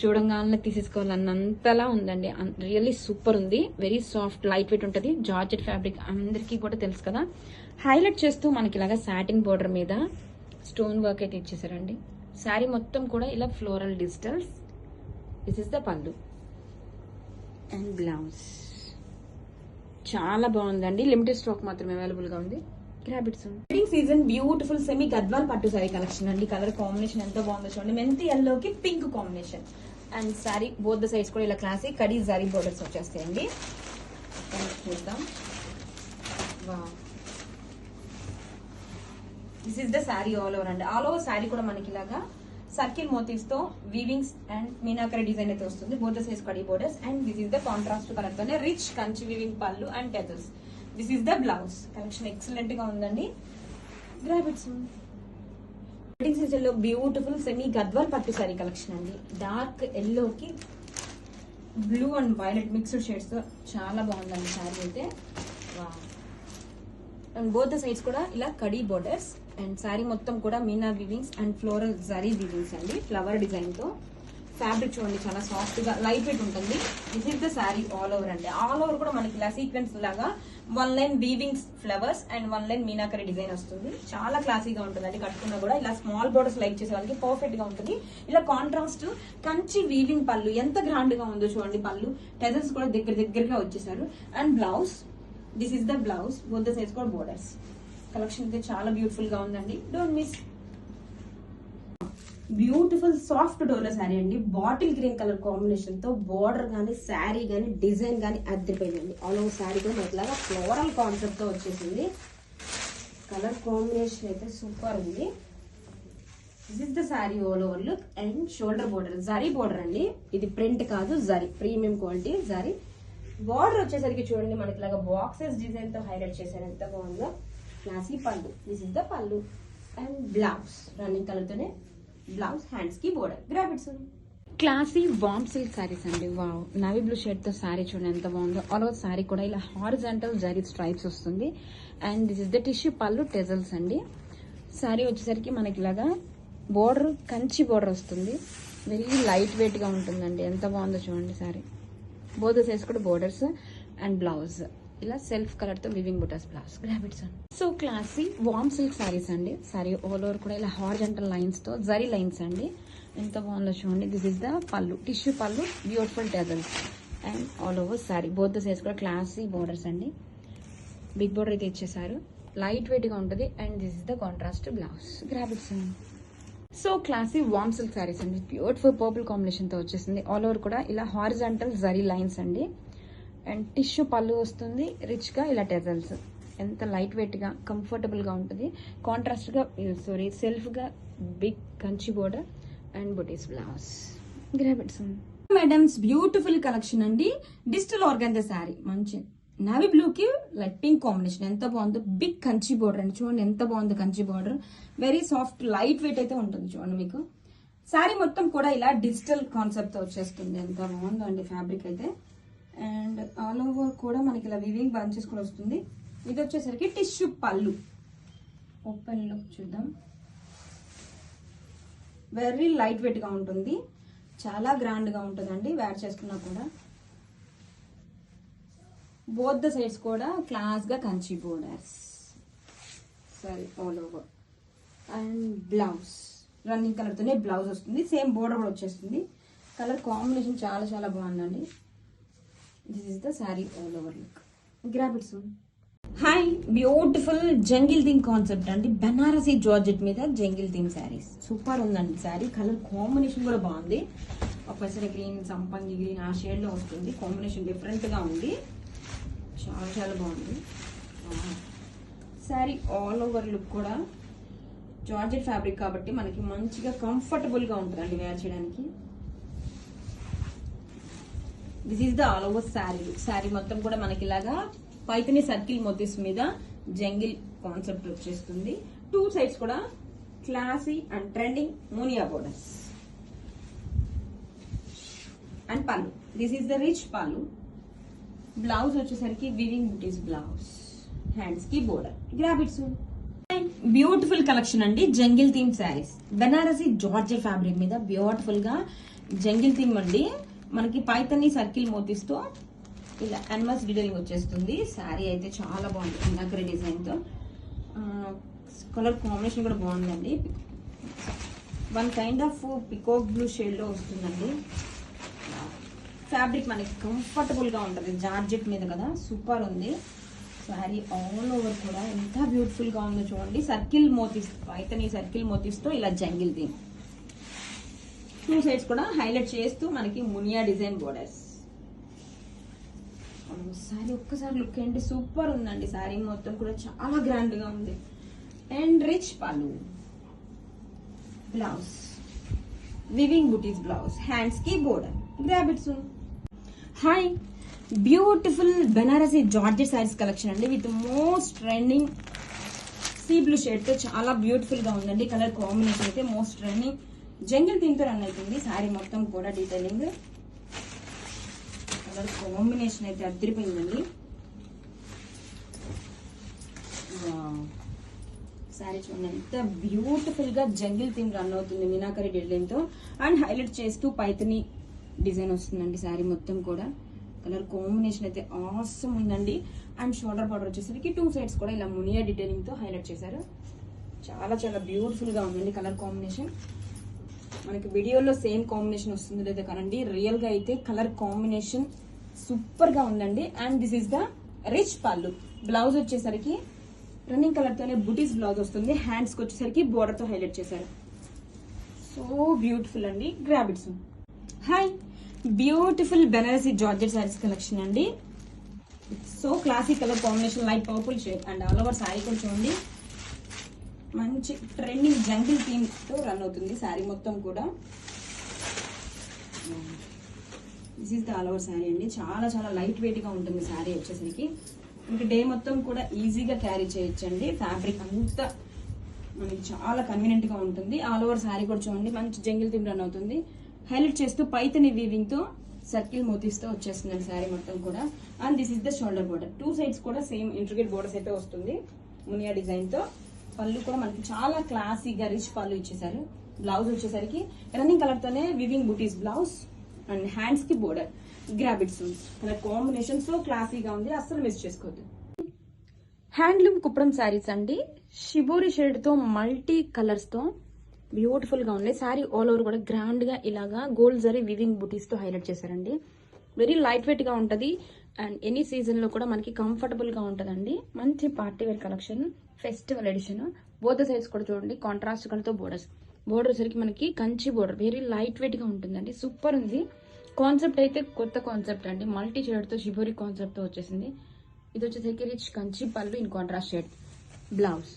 చూడంగానే తీసేసుకోవాలన్నంతలా ఉందండి. రియల్లీ సూపర్ ఉంది. వెరీ సాఫ్ట్ లైట్ వెయిట్ ఉంటుంది. జార్జెట్ ఫ్యాబ్రిక్ అందరికీ కూడా తెలుసు కదా. హైలైట్ చేస్తూ మనకి ఇలాగా సాటిన్ బోర్డర్ మీద స్టోన్ వర్క్ అయితే ఇచ్చేసారండి. శారీ మొత్తం కూడా ఇలా floral digitals. This is the pallu and blouse. చాలా బాగుందండి. లిమిటెడ్ స్టాక్ మాత్రమే అవైలబుల్ గా ఉంది. Grab its wedding season beautiful semi Gadwal pattu sari collection అండి. కలర్ కాంబినేషన్ ఎంతో బాగుందో చూడండి. మెంతి ఎల్లోకి pink combination and sorry both the sides కూడా ఇలా క్లాసిక్ కడీ జరీ బోర్డర్స్ వచ్చేస్తాయండి. చూద్దాం. This is the sari all over అండి. ఆల్ ఓవర్ శారీ కూడా మనకి ఇలాగా సర్కిల్ మోటివ్స్ తో వీవింగ్స్ అండ్ మీనాకరీ డిజైన్ అయితే వస్తుంది. Both the size khadi borders and this is the contrast colour తోనే రిచ్ కంచి వీవింగ్ పళ్ళు and టెజల్స్. This is the blouse. Collection excellent గా ఉందండి. గ్రాబిట్స్ వెడ్డింగ్ సీజన్ లో beautiful semi Gadwal pattu sari collection అండి. డార్క్ ఎల్లోకి blue and violet mixed shades తో చాలా బాగుందండి సారీ అయితే. అండ్ బోత్ ద సైడ్స్ కూడా ఇలా కడీ బోర్డర్స్ అండ్ శారీ మొత్తం కూడా meena weavings and floral zari weavings అండి. ఫ్లవర్ డిజైన్ తో ఫ్యాబ్రిక్ చూడండి చాలా సాఫ్ట్ గా లైట్ వెయిట్ ఉంటుంది. This is the sari all over అండి. ఆల్ ఓవర్ కూడా మనకి ఇలా సీక్వెన్స్ లాగా one line weavings flowers and one line meenakari design వస్తుంది. చాలా క్లాసీగా ఉంటుందండి. కట్టుకున్నా కూడా ఇలా స్మాల్ బోర్డర్స్ లైక్ చేసే వాళ్ళకి పర్ఫెక్ట్ గా ఉంటుంది. ఇలా కాంట్రాస్ట్ కంచి వీవింగ్ పళ్ళు ఎంత గ్రాండ్ గా ఉందో చూడండి. పళ్ళు టెజల్స్ కూడా దగ్గరగా వచ్చేసారు and blouse. This is the blouse. Both the sides కూడా బోర్డర్స్. కలెక్షన్ అయితే చాలా బ్యూటిఫుల్ గా ఉందండి. Don't miss. బ్యూటిఫుల్ సాఫ్ట్ డోలా శారీ అండి. బాటిల్ గ్రీన్ కలర్ కాంబినేషన్ తో బోర్డర్ గానీ శారీ గానీ డిజైన్ గానీ అద్దరిపోయిందండి. ఆల్ ఓవర్ శారీ కూడా మనకి ఫ్లోరల్ కాన్సెప్ట్ తో వచ్చేసింది. కలర్ కాంబినేషన్ అయితే సూపర్ ఉంది. This is the sari all over look and shoulder border zari border అండి. ఇది ప్రింట్ కాదు zari premium quality zari. Border వచ్చేసరికి చూడండి మనకి ఇలాగా బాక్సెస్ డిజైన్ తో హైలైట్ చేశారు. ఎంత బాగుందో. క్లాసీ పళ్ళు. This is the pallu and blouse running colour తోనే బ్లౌజ్ హ్యాండ్స్ కి border. గ్రాబిట్స్ classy warm silk saris అండి. వావ్ నవీ బ్లూ షేడ్ తో సారీ చూడండి ఎంత బాగుందో. ఆల్ ఓవర్ సారీ కూడా ఇలా హారిజాంటల్ జరీ స్ట్రైప్స్ వస్తుంది and this is the tissue pallu టెజల్స్ అండి. సారీ వచ్చేసరికి మనకి ఇలాగా బోర్డర్ కంచి బోర్డర్ వస్తుంది. వెరీ లైట్ వెయిట్ గా ఉంటుందండి. ఎంత బాగుందో చూడండి సారీ. బోత్ సైజ్ కూడా బోర్డర్స్ అండ్ బ్లౌజ్ ఇలా సెల్ఫ్ కలర్ తో వివింగ్ బుటాస్ blouse. Grab its so classy warm silk saris అండి. సారీ ఆల్ ఓవర్ కూడా ఇలా హారిజాంటల్ లైన్స్ తో జరీ లైన్స్ అండి. ఎంత బాగుందో చూడండి. This is the pallu tissue pallu beautiful tassels and all over sari both the సైజ్ కూడా క్లాసీ బోర్డర్స్ అండి. బిగ్ బోర్డర్ అయితే ఇచ్చేసారు. లైట్ వెయిట్ గా ఉంటుంది and this is the contrast blouse. Grab its so classy warm silk saris అండి. బ్యూటిఫుల్ పర్పుల్ కాంబినేషన్ తో వచ్చేసింది. ఆల్ ఓవర్ కూడా ఇలా హారిజాంటల్ జరీ లైన్స్ అండి అండ్ టిష్యూ పళ్ళు వస్తుంది. రిచ్ గా ఇలా టెజల్స్. ఎంత లైట్ వెయిట్ గా కంఫర్టబుల్ గా ఉంటుంది. కాంట్రాస్ట్ గా సెల్ఫ్ గా big Kanchi border and buttis blouse. Grab its madams beautiful collection అండి. డిజిటల్ ఆర్గాన్జా శారీ మంచి నావీ బ్లూ కి లైట్ పింక్ కాంబినేషన్ ఎంత బాగుందో. బిగ్ కంచి బోర్డర్ అండి. చూడండి ఎంత బాగుంది Kanchi border. Very soft light wait అయితే ఉంటుంది చూడండి. మీకు శారీ మొత్తం కూడా ఇలా డిజిటల్ కాన్సెప్ట్ తో వచ్చేస్తుంది. ఎంత బాగుందో అండి ఫ్యాబ్రిక్ అయితే. అండ్ ఆల్ ఓవర్ కూడా మనకి ఇలా వివింగ్ బంచెస్ కూడా వస్తుంది. ఇది వచ్చేసరికి టిష్యూ పళ్ళు. ఓపెన్ లుక్ చూద్దాం. వెరీ లైట్ వెయిట్ గా ఉంటుంది. చాలా గ్రాండ్ గా ఉంటుందండి వేర్ చేసుకున్నా కూడా. బోత్ ద సైడ్స్ కూడా క్లాస్ గా కంచి బోర్డర్స్. సరే all over and blouse running colour తోనే బ్లౌజ్ వస్తుంది, సేమ్ బోర్డర్ కూడా వచ్చేస్తుంది. కలర్ కాంబినేషన్ చాలా చాలా బాగుందండి. This is the sari all over look. Grab it soon. Hi, beautiful jungle theme concept అండి. బనారసి జార్జెట్ మీద జంగిల్ థీమ్ శారీస్ సూపర్ ఉందండి. శారీ కలర్ కాంబినేషన్ కూడా బాగుంది. పెసర గ్రీన్, సంపంగి గ్రీన్ ఆ షేడ్ లో వస్తుంది. కాంబినేషన్ డిఫరెంట్ గా ఉంది, చాలా చాలా బాగుంది. శారీ ఆల్ ఓవర్ లుక్ కూడా జార్జెట్ ఫ్యాబ్రిక్ కాబట్టి మనకి మంచిగా కంఫర్టబుల్ గా ఉంటుందండి వేర్ చేయడానికి. This is the all over sari. Sari మొత్తం కూడా మనకి ఇలాగా పైతని సర్కిల్ మోతీస్ మీద జంగిల్ కాన్సెప్ట్ వచ్చేస్తుంది. టూ సైడ్స్ కూడా classy and trending muniya borders and పళ్ళు. This is the rich pallu. Blouse వచ్చేసరికి వివింగ్ బుటీస్ బ్లౌజ్, హ్యాండ్స్ కి border. Grab it soon. Beautiful collection అండి, jungle theme saris. Banarasi georgette fabric మీద బ్యూటిఫుల్ గా జంగిల్ థీమ్ అండి. మనకి పైతని సర్కిల్ మోతీస్తో ఇలా అనిమల్స్ డీటెయిలింగ్ వచ్చేస్తుంది. శారీ అయితే చాలా బాగుంది, మీనాకరీ డిజైన్ తో. కలర్ కాంబినేషన్ కూడా బాగుందండి. One kind of peacock blue shade లో వస్తుందండి. ఫ్యాబ్రిక్ మనకి కంఫర్టబుల్ గా ఉంటుంది, జార్జెట్ మీద కదా, సూపర్ ఉంది. శారీ ఆల్ ఓవర్ కూడా ఎంత బ్యూటిఫుల్ గా ఉందో చూడండి. సర్కిల్ మోతీస్, పైతని సర్కిల్ మోతీస్ తో ఇలా జంగిల్ థీమ్. టూ సైడ్స్ కూడా హైలైట్ చేస్తూ మనకి మునియా డిజైన్ బోర్డర్స్. శారీ ఒక్కసారి లుక్ ఏంటి, సూపర్ ఉందండి. శారీ మొత్తం కూడా చాలా గ్రాండ్ గా ఉంది. And rich pallu, blouse weaving butis blouse, hands కి border. Grab it soon. Hi, beautiful Banarasi georgette saris collection అండి. With most trending sea blue shade తో చాలా బ్యూటిఫుల్ గా ఉందండి. కలర్ కాంబినేషన్ అయితే మోస్ట్ ట్రెండింగ్ జంగిల్ థీమ్ తో రన్ అవుతుంది. శారీ మొత్తం కూడా డీటెయిలింగ్, కలర్ కాంబినేషన్ అయితే అదిరిపోయిందండి. శారీ చూడండి ఎంత బ్యూటిఫుల్ గా జంగిల్ థీమ్ రన్ అవుతుంది మీనాకరీ డిజైన్ తో. అండ్ హైలైట్ చేస్తూ పైతని డిజైన్ వస్తుందండి శారీ మొత్తం కూడా. కలర్ కాంబినేషన్ అయితే ఆసమ్ ఉందండి. అండ్ షోల్డర్ బార్డర్ వచ్చేసరికి టూ సైడ్స్ కూడా ఇలా మునియా డీటెయిలింగ్ తో హైలైట్ చేశారు. చాలా చాలా బ్యూటిఫుల్ గా ఉందండి కలర్ కాంబినేషన్. మనకి వీడియోలో సేమ్ కాంబినేషన్ వస్తుంది లేదా కానండి, రియల్ గా అయితే కలర్ కాంబినేషన్ సూపర్ గా ఉందండి. And this is the rich pallu. Blouse వచ్చేసరికి రన్నింగ్ కలర్ తోనే బుటీస్ బ్లౌజ్ వస్తుంది. హ్యాండ్స్ కి వచ్చేసరికి బోర్డర్ తో హైలైట్ చేశారు. సో బ్యూటిఫుల్ అండి. Grab it soon. Hi, beautiful Banarasi georgette saris collection అండి. So classy colour combination, light purple shade. And all over sari కూడా చూడండి మంచి ట్రెండింగ్ జంగిల్ థీమ్ తో రన్ అవుతుంది శారీ మొత్తం కూడా. This is the all over sari అండి. చాలా చాలా లైట్ వెయిట్ గా ఉంటుంది శారీ వచ్చేసరికి. ఇంకా డే మొత్తం కూడా ఈజీగా క్యారీ చేయొచ్చండి. ఫ్యాబ్రిక్ అంతా మనకి చాలా కన్వీనియంట్ గా ఉంటుంది. ఆల్ ఓవర్ శారీ కూడా చూడండి మంచి జంగిల్ థీమ్ రన్ అవుతుంది. హైలైట్ చేస్తూ పైతని వీవింగ్ తో సర్కిల్ మోతీస్ తో వచ్చేస్తుంది శారీ మొత్తం కూడా. And this is the shoulder border. Two sides కూడా సేమ్ ఇంట్రికేట్ బోర్డర్స్ అయితే వస్తుంది మునియా డిజైన్ తో. పళ్ళు కూడా మనకి చాలా క్లాసీగా రిచ్ పళ్ళు ఇచ్చేసారు. బ్లౌజ్ వచ్చేసరికి రన్నింగ్ కలర్ తోనే weaving butis blouse and hands కి border. Grab it soon. Colour combination so క్లాసీగా ఉంది, అస్సలు మిస్ చేసుకోవద్దు. హ్యాండ్లూమ్ కుప్పడం శారీస్ అండి. షిబోరి షేడ్ తో మల్టీ కలర్స్ తో బ్యూటిఫుల్ గా ఉంది. శారీ ఆల్ ఓవర్ కూడా గ్రాండ్ గా ఇలాగా గోల్డ్ జరీ వివింగ్ బుటీస్ తో హైలైట్ చేశారండి. వెరీ లైట్ వెయిట్ గా ఉంటది. అండ్ ఎనీ సీజన్ లో కూడా మనకి కంఫర్టబుల్ గా ఉంటదండి. మంచి party wear collection, festival edition. Both sides కూడా చూడండి కాంట్రాస్ట్ కలర్ తో బోర్డర్స్. బోర్డర్ సరికి మనకి Kanchi border, very light weight గా ఉంటుందండి. సూపర్ ఉంది. కాన్సెప్ట్ అయితే కొత్త కాన్సెప్ట్ అండి. మల్టీ షేడ్ తో షిబోరి కాన్సెప్ట్ తో వచ్చేసింది. ఇది వచ్చేసరికి rich Kanchi pallu in contrast shade. Blouse,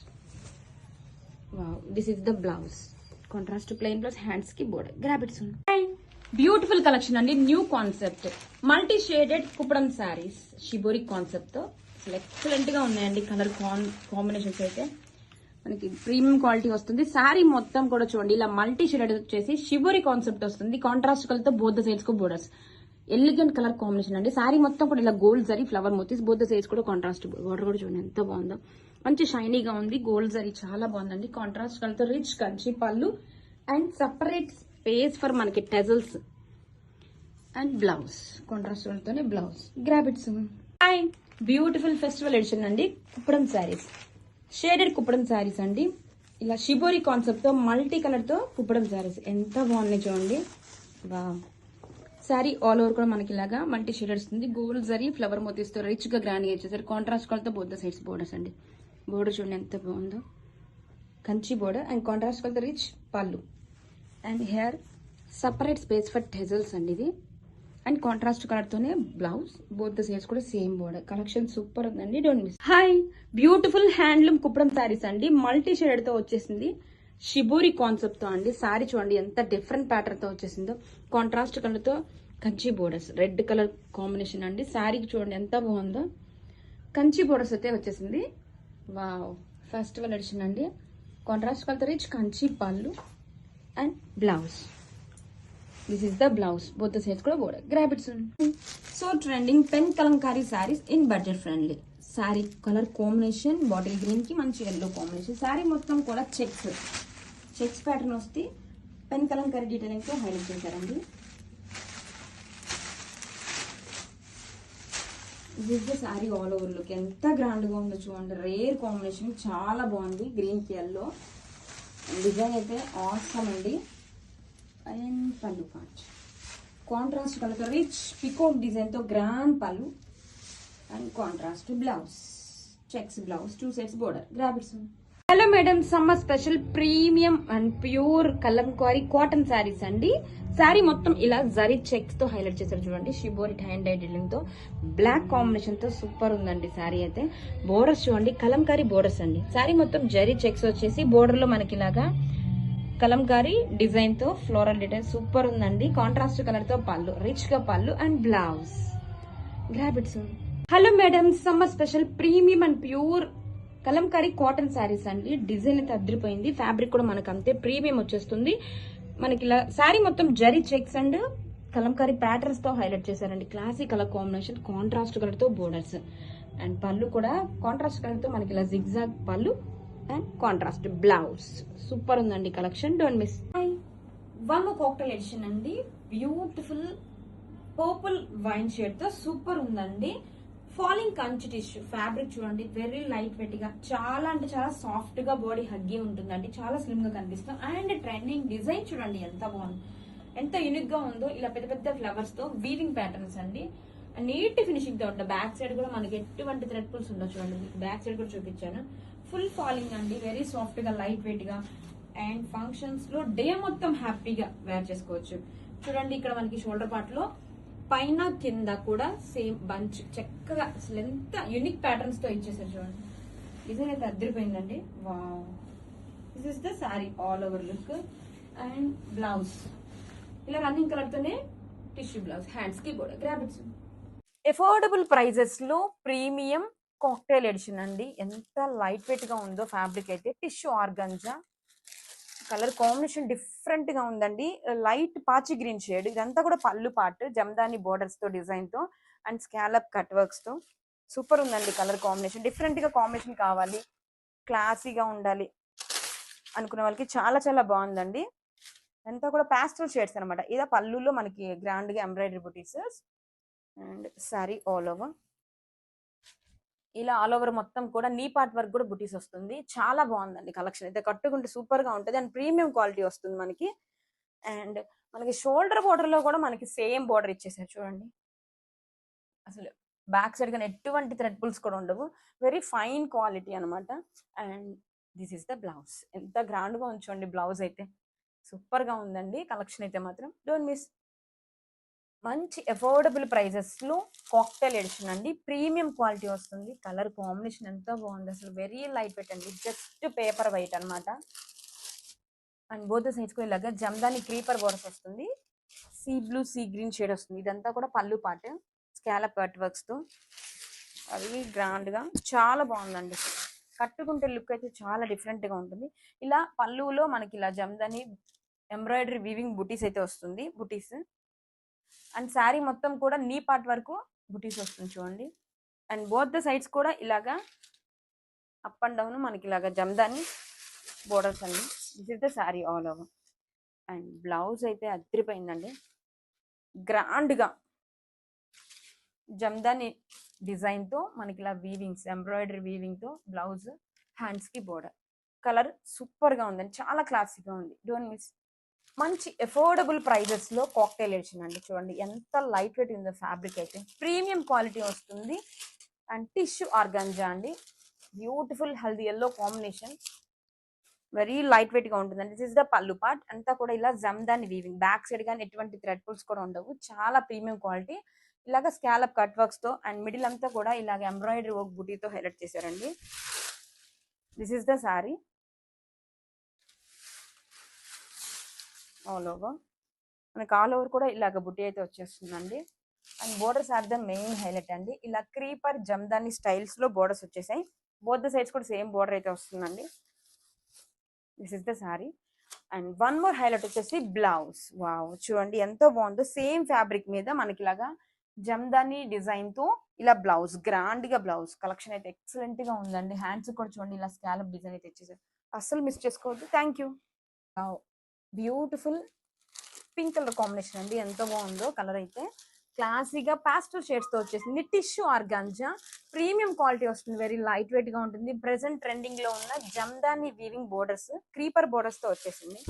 wow, this is the blouse. Contrast plain plus hands కి border. Grab it soon. Beautiful collection అండి. New concept multi shaded Kuppadam saris shibori concept తో అసలు ఎక్సలెంట్ గా ఉన్నాయండి. కలర్ కాంబినేషన్స్ అయితే మనకి ప్రీమియం క్వాలిటీ వస్తుంది. శారీ మొత్తం కూడా చూడండి ఇలా మల్టీ షేడెడ్ వచ్చేసి షిబోరి కాన్సెప్ట్ వస్తుంది. కాంట్రాస్ట్ కలర్ తో బోత్ సైడ్స్ కు బోర్డర్స్. ఎలిగెంట్ కలర్ కాంబినేషన్ అండి. శారీ మొత్తం కూడా ఇలా gold zari flower motifs. Both sides కూడా కాంట్రాస్ట్ బోర్డర్ కూడా చూడండి ఎంత బాగుందో. మంచి షైనీగా ఉంది. గోల్డ్ జరీ చాలా బాగుందండి. కాంట్రాస్ట్ కలర్ తో rich Kanchi pallu and separate space for మనకి tassels and blouse. Contrast colour తోనే blouse. Grab it soon. Beautiful festival edition అండి కుప్పడం శారీస్. షేడెడ్ కుప్పడం శారీస్ అండి. ఇలా షిబోరి కాన్సెప్ట్ తో మల్టీ కలర్ తో కుప్పడం శారీస్ ఎంత బాగున్నాయి చూడండి. వా శారీ ఆల్ ఓవర్ కూడా మనకి ఇలాగా మల్టీ షేడ్ వస్తుంది. గోల్డ్ జరీ ఫ్లవర్ మోతీస్ తో రిచ్ గా గ్రాండ్ గా ఇచ్చేసారు. కాంట్రాస్ట్ కలర్ తో బోత్ సైడ్స్ బోర్డర్స్ అండి. బోర్డర్ చూడండి ఎంత బాగుందో, Kanchi border and contrast colour rich pallu and here separate space for tassels అండి ఇది. అండ్ కాంట్రాస్ట్ కలర్ తోనే బ్లౌజ్, బోత్ ద సైడ్స్ కూడా సేమ్ బోర్డర్. కలెక్షన్ సూపర్ ఉందండి, don't miss. Hi, beautiful handloom Kuppadam saris అండి. మల్టీ షేడ్ తో వచ్చేసింది. షిబోరి కాన్సెప్ట్ తో అండి. శారీ చూడండి ఎంత డిఫరెంట్ ప్యాటర్న్ తో వచ్చేసిందో. కాంట్రాస్ట్ కలర్ తో Kanchi borders, red colour combination అండి. శారీకి చూడండి ఎంత బాగుందో. కంచి బోర్డర్స్ అయితే వచ్చేసింది. వావ్, ఫెస్టివల్ ఎడిషన్ అండి. Contrast colour rich Kanchi pallu and blouse. This is the blouse. Both the sides kuda border. Grab it soon. So trending pen kalamkari sarees in budget friendly. Saree color combination bottle green ki manchi yellow combination. Saree mottam kuda checks pattern osti pen kalamkari detailing to highlight chesarandi. This is the saree all over look. Enta grand ga undo chudandi. Rare combination, chaala bagundi. Green ki yellow. Design aithe awesome andi. And pallu part contrast color rich peacock design to grand pallu and contrast to blouse, checks blouse, two sets border. Grab it soon. Hello madam, summer special premium and pure kalamkari cotton sarees andi. Saree మొత్తం ఇలా zari checks తో highlight చేశారు చూడండి. Shibori hand డైడింగ్ తో black combination తో super ఉందండి sorry అయితే. Borders చూడండి కలంకారీ బోర్డర్స్ అండి. సారీ మొత్తం జరీ చెక్స్ వచ్చేసి బోర్డర్ లో మనకి ఇలాగా కలంకారీ డిజైన్ తో ఫ్లోరల్ డిజైన్ సూపర్ ఉందండి. కాంట్రాస్ట్ కలర్ తో పళ్ళు, రిచ్ గా పళ్ళు and blouse. Grab it soon. Hello madam, summer special premium and pure Kalamkari cotton saris అండి. డిజైన్ అయితే అదిరిపోయింది. ఫ్యాబ్రిక్ కూడా మనకు అంతే ప్రీమియం వచ్చేస్తుంది. మనకి ఇలా శారీ మొత్తం జరీ చెక్స్ అండ్ కలంకారీ ప్యాటర్న్స్ తో హైలైట్ చేశారండి. Classic colour combination, contrast colour తో బోర్డర్స్ అండ్ పళ్ళు కూడా కాంట్రాస్ట్ కలర్ తో మనకి ఇలా జిగ్జాగ్ పళ్ళు అండ్ కాంట్రాస్ట్ బ్లౌజ్. సూపర్ ఉందండి collection, don't miss. One more cocktail edition అండి. బ్యూటిఫుల్ పర్పుల్ వైన్ షేడ్ తో సూపర్ ఉందండి. ఫాలింగ్ కంచి టిష్యూ ఫ్యాబ్రిక్ చూడండి, వెరీ లైట్ వెయిట్ గా, చాలా అంటే చాలా సాఫ్ట్ గా బాడీ హగ్గి ఉంటుందండి. చాలా స్లిమ్ గా కనిపిస్తాం. అండ్ ట్రెండింగ్ డిజైన్ చూడండి ఎంత బాగుంది, ఎంత యూనిక్ గా ఉందో. ఇలా పెద్ద పెద్ద ఫ్లవర్స్ తో వీవింగ్ ప్యాటర్న్స్ అండి. నీట్ ఫినిషింగ్ తో ఉంటాయి. బ్యాక్ సైడ్ కూడా మనకి ఎటువంటి థ్రెడ్ పుల్స్ ఉండవు చూడండి. మీకు బ్యాక్ సైడ్ కూడా చూపించాను. ఫుల్ ఫాలింగ్ అండి, వెరీ సాఫ్ట్ గా, లైట్ వెయిట్ గా. అండ్ ఫంక్షన్స్ లో డే మొత్తం హ్యాపీగా వేర్ చేసుకోవచ్చు. చూడండి ఇక్కడ మనకి షోల్డర్ పార్ట్ లో పైన కింద కూడా సేమ్ బంచ్ చక్కగా అసలు ఎంత యూనిక్ ప్యాటర్న్స్ తో ఇచ్చేసారు చూడండి. డిజైన్ అయితే అదిరిపోయిందండి. Wow, this is the sari all over look. And blouse ఇలా రన్నింగ్ కలర్ తోనే టిష్యూ బ్లౌజ్, హ్యాండ్స్ కి కూడా. Grab it. ఎఫోర్డబుల్ ప్రైజెస్ లో ప్రీమియం కాక్టైల్ ఎడిషన్ అండి. ఎంత లైట్ వెయిట్ గా ఉందో ఫ్యాబ్రిక్ అయితే. Tissue organza colour combination different గా ఉందండి. లైట్ పాచి గ్రీన్ షేడ్. ఇదంతా కూడా పళ్ళు పార్ట్, జమదాని బోర్డర్స్ తో డిజైన్ తో అండ్ స్కాలప్ కట్ వర్క్స్ తో సూపర్ ఉందండి కలర్ కాంబినేషన్. డిఫరెంట్ గా కాంబినేషన్ కావాలి, క్లాసీగా ఉండాలి అనుకునే వాళ్ళకి చాలా చాలా బాగుందండి. అంతా కూడా పాస్టల్ షేడ్స్ అనమాట. ఇదా పళ్ళులో మనకి గ్రాండ్ గా embroidery buttis and sorry all over ఇలా ఆల్ ఓవర్ మొత్తం కూడా నీ పార్ట్ వర్క్ కూడా బుటీస్ వస్తుంది. చాలా బాగుందండి కలెక్షన్ అయితే. కట్టుకుంటే సూపర్ గా ఉంటుంది అండ్ ప్రీమియం క్వాలిటీ వస్తుంది మనకి. అండ్ మనకి షోల్డర్ బోర్డర్ లో కూడా మనకి సేమ్ బోర్డర్ ఇచ్చేసారు చూడండి. అసలు బ్యాక్ సైడ్ కానీ ఎటువంటి థ్రెడ్ పుల్స్ కూడా ఉండవు. వెరీ ఫైన్ క్వాలిటీ అనమాట. And this is the blouse. ఎంత గ్రాండ్ గా ఉంచండి బ్లౌజ్ అయితే. సూపర్ గా ఉందండి కలెక్షన్ అయితే మాత్రం, డోంట్ మిస్. మంచి అఫోర్డబుల్ ప్రైజెస్ లో కాక్టైల్ ఎడిషన్ అండి. ప్రీమియం క్వాలిటీ వస్తుంది. కలర్ కాంబినేషన్ ఎంతో బాగుంది అసలు. వెరీ లైట్ వెయిట్ అండి, జస్ట్ పేపర్ వైట్ అనమాట. అండ్ బోత్ సైడ్స్ కూడా ఇలాగా జమదాని క్రీపర్ బోర్డర్స్ వస్తుంది. Sea blue, sea green shade వస్తుంది. ఇదంతా కూడా pallu part, scallop cut works తో అవి గ్రాండ్ గా చాలా బాగుందండి. కట్టుకుంటే లుక్ అయితే చాలా డిఫరెంట్ గా ఉంటుంది. ఇలా పళ్ళులో మనకి ఇలా జమదాని ఎంబ్రాయిడరీ వీవింగ్ బుటీస్ అయితే వస్తుంది. బుటీస్ అండ్ శారీ మొత్తం కూడా నీ పార్ట్ వరకు బుటీస్ వస్తుంది చూడండి. అండ్ బోత్ ద సైడ్స్ కూడా ఇలాగా అప్ అండ్ డౌన్ మనకి ఇలాగా జమదాని బోర్డర్స్ అండి. This is the sari all over. And blouse అయితే అదిరిపోయిందండి. గ్రాండ్ గా జమదాని డిజైన్ తో మనకి ఇలా వీవింగ్స్, ఎంబ్రాయిడరీ వీవింగ్ తో బ్లౌజ్, హ్యాండ్స్ కి బోర్డర్. కలర్ సూపర్ గా ఉందండి, చాలా క్లాసీగా ఉంది. Don't miss. మంచి అఫోర్డబుల్ ప్రైజెస్ లో కాక్టైల్ ఎడిషన్ అండి. చూడండి ఎంత లైట్ వెయిట్ ఉందో ఫ్యాబ్రిక్ అయితే, ప్రీమియం క్వాలిటీ వస్తుంది. అండ్ టిష్యూ ఆర్గాంజా అండి, beautiful healthy yellow combination, very light weight గా ఉంటుందండి. దిస్ ఇస్ ద పల్లు పార్ట్, అంతా కూడా ఇలా జమ్దాని వీవింగ్, బ్యాక్ సైడ్ కానీ ఎటువంటి థ్రెడ్ పుల్స్ కూడా ఉండవు, చాలా ప్రీమియం క్వాలిటీ. ఇలాగ స్కాలప్ కట్ వర్క్స్ తో అండ్ మిడిల్ అంతా కూడా ఇలాగ ఎంబ్రాయిడరీ వర్క్ బుటీతో హైలైట్ చేశారండి. This is the sari all over. మనకి ఆల్ ఓవర్ కూడా ఇలాగ బుటీ అయితే వచ్చేస్తుందండి. And borders are the main highlight అండి. ఇలా క్రీపర్ జమ్దాని స్టైల్స్ లో బోర్డర్స్ వచ్చేసాయి. బోత్ ద సైడ్స్ కూడా సేమ్ బోర్డర్ అయితే వస్తుందండి. This is the sari. And one more highlight వచ్చేసి బ్లౌజ్. వావ్, చూడండి ఎంతో బాగుందో, సేమ్ ఫ్యాబ్రిక్ మీద మనకి ఇలాగా జమ్దాని డిజైన్ తో ఇలా బ్లౌజ్, గ్రాండ్ గా బ్లౌజ్ కలెక్షన్ అయితే ఎక్సలెంట్ గా ఉందండి. హ్యాండ్స్ కూడా చూడండి ఇలా స్కాలప్ డిజైన్ అయితే ఇచ్చేసారు, అస్సలు మిస్ చేసుకోవద్దు. Thank you. Beautiful pink colour combination అండి, ఎంత బాగుందో కలర్ అయితే. క్లాసీగా పాస్టల్ షేడ్స్ తో వచ్చేసింది. టిష్యూ ఆర్గాంజా, ప్రీమియం క్వాలిటీ వస్తుంది, వెరీ లైట్ వెయిట్ గా ఉంటుంది. ప్రెసెంట్ ట్రెండింగ్ లో ఉన్న Jamdani weaving borders, creeper borders తో వచ్చేసింది.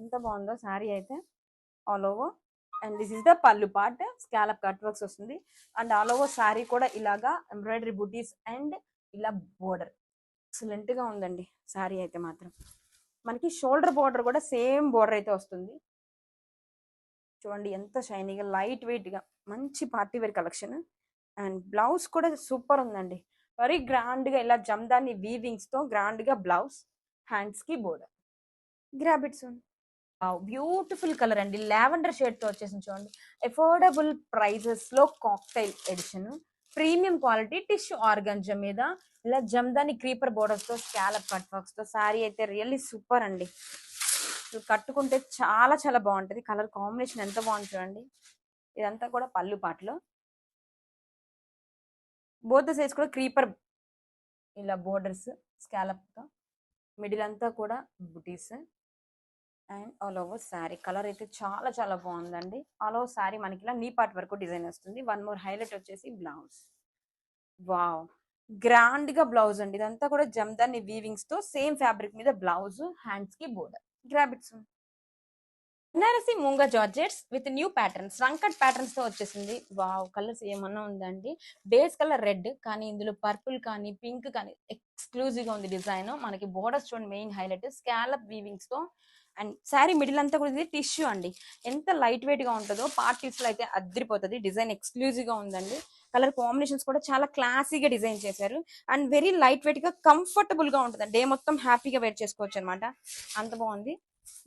ఎంత బాగుందో శారీ అయితే all over. And this is the పల్లు పార్ట్, స్కాలప్ కట్ వర్క్స్ వస్తుంది. అండ్ ఆల్ ఓవర్ శారీ కూడా ఇలాగా ఎంబ్రాయిడరీ బుటీస్ అండ్ ఇలా బోర్డర్, ఎక్సలెంట్ గా ఉందండి శారీ అయితే మాత్రం. మనకి షోల్డర్ బోర్డర్ కూడా సేమ్ బోర్డర్ అయితే వస్తుంది. చూడండి ఎంత షైనీగా, లైట్ వెయిట్ గా, మంచి party wear collection. And blouse కూడా సూపర్ ఉందండి, వెరీ గ్రాండ్ గా ఇలా జమ్దాని వీవింగ్స్ తో గ్రాండ్ గా బ్లౌజ్, హ్యాండ్స్ కి border. Grab it soon. Beautiful colour అండి, లావెండర్ షేడ్ తో వచ్చేసింది. చూడండి అఫోర్డబుల్ ప్రైజెస్ లో cocktail edition, premium quality tissue organza మీద ఇలా జమ్దాని క్రీపర్ బోర్డర్స్ తో స్కాలప్ కట్ వర్క్స్ తో శారీ అయితే రియల్లీ సూపర్ అండి. కట్టుకుంటే చాలా చాలా బాగుంటది. కలర్ కాంబినేషన్ ఎంత బాగుంది చూడండి. ఇదంతా కూడా పళ్ళు పాటలో, బోత్ సైజ్ కూడా క్రీపర్ ఇలా బోర్డర్స్ స్కాలప్ తో, మిడిల్ అంతా కూడా బుటీస్. And all over sari colour అయితే చాలా చాలా బాగుందండి. ఆల్ ఓవర్ శారీ మనకి ఇలా నీ పార్ట్ వరకు డిజైన్ వస్తుంది. వన్ మోర్ హైలైట్ వచ్చేసి బ్లౌజ్. వావ్, గ్రాండ్ గా బ్లౌజ్ అండి, ఇదంతా కూడా జమ్దాని వీవింగ్స్ తో సేమ్ ఫ్యాబ్రిక్ మీద బ్లౌజ్, హ్యాండ్స్ కి border. Grab it. Banarasi moonga georgettes with new patterns, Rangkat patterns తో వచ్చేసింది. వావ్, కలర్స్ ఏమన్నా ఉందండి. బేస్ కలర్ రెడ్, కానీ ఇందులో పర్పుల్ కానీ పింక్ కానీ ఎక్స్క్లూజివ్ గా ఉంది డిజైన్. మనకి బోర్డర్ చూడండి మెయిన్ హైలైట్, స్కాలప్ వీవింగ్స్ తో. అండ్ శారీ మిడిల్ అంతా కూడా ఇది టిష్యూ అండి, ఎంత లైట్ వెయిట్ గా ఉంటుందో, పార్టీస్ లో అయితే అద్దరిపోతుంది. డిజైన్ ఎక్స్క్లూజివ్ గా ఉందండి. కలర్ కాంబినేషన్స్ కూడా చాలా క్లాసీగా డిజైన్ చేశారు. అండ్ వెరీ లైట్ వెయిట్ గా, కంఫర్టబుల్ గా ఉంటుంది, డే మొత్తం హ్యాపీగా వేర్ చేసుకోవచ్చు అనమాట, అంత బాగుంది.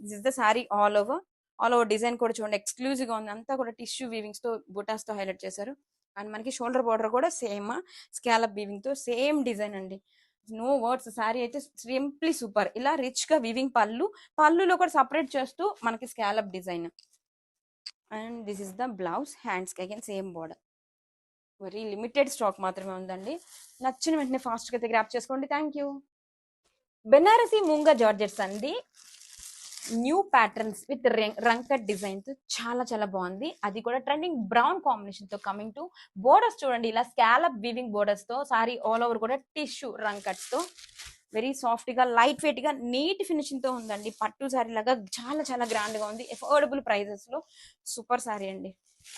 This is the sari all over. All over design కూడా చూడండి ఎక్స్క్లూజివ్ గా ఉంది, అంతా కూడా టిష్యూ వీవింగ్స్ తో బుటాస్ తో హైలైట్ చేశారు. అండ్ మనకి షోల్డర్ బార్డర్ కూడా సేమ్ స్కాలప్ వీవింగ్ తో సేమ్ డిజైన్ అండి. నో వర్డ్స్, శారీ అయితే సింప్లీ సూపర్. ఇలా రిచ్ గా వీవింగ్ పళ్ళు, పళ్ళులో కూడా సపరేట్ చేస్తూ మనకి scallop design. And this is the blouse, hands కి again same border. Very limited stock మాత్రమే ఉందండి, నచ్చిన వెంటనే ఫాస్ట్ గా అయితే గ్రాప్ చేసుకోండి. Thank you. Banarasi moonga georgettes అండి, new patterns with Rangkat design తో చాలా చాలా బాగుంది. అది కూడా ట్రెండింగ్ బ్రౌన్ కాంబినేషన్ తో. కమింగ్ టు బోర్డర్స్ చూడండి, ఇలా స్కాలప్ వీవింగ్ బోర్డర్స్ తో, సారీ ఆల్ ఓవర్ కూడా టిష్యూ రంకట్స్ తో, వెరీ సాఫ్ట్ గా, లైట్ వెయిట్ గా, నీట్ ఫినిషింగ్ తో ఉందండి. పట్టు సారీ లాగా చాలా చాలా గ్రాండ్ గా ఉంది. అఫోర్డబుల్ ప్రైజెస్ లో సూపర్ సారీ అండి,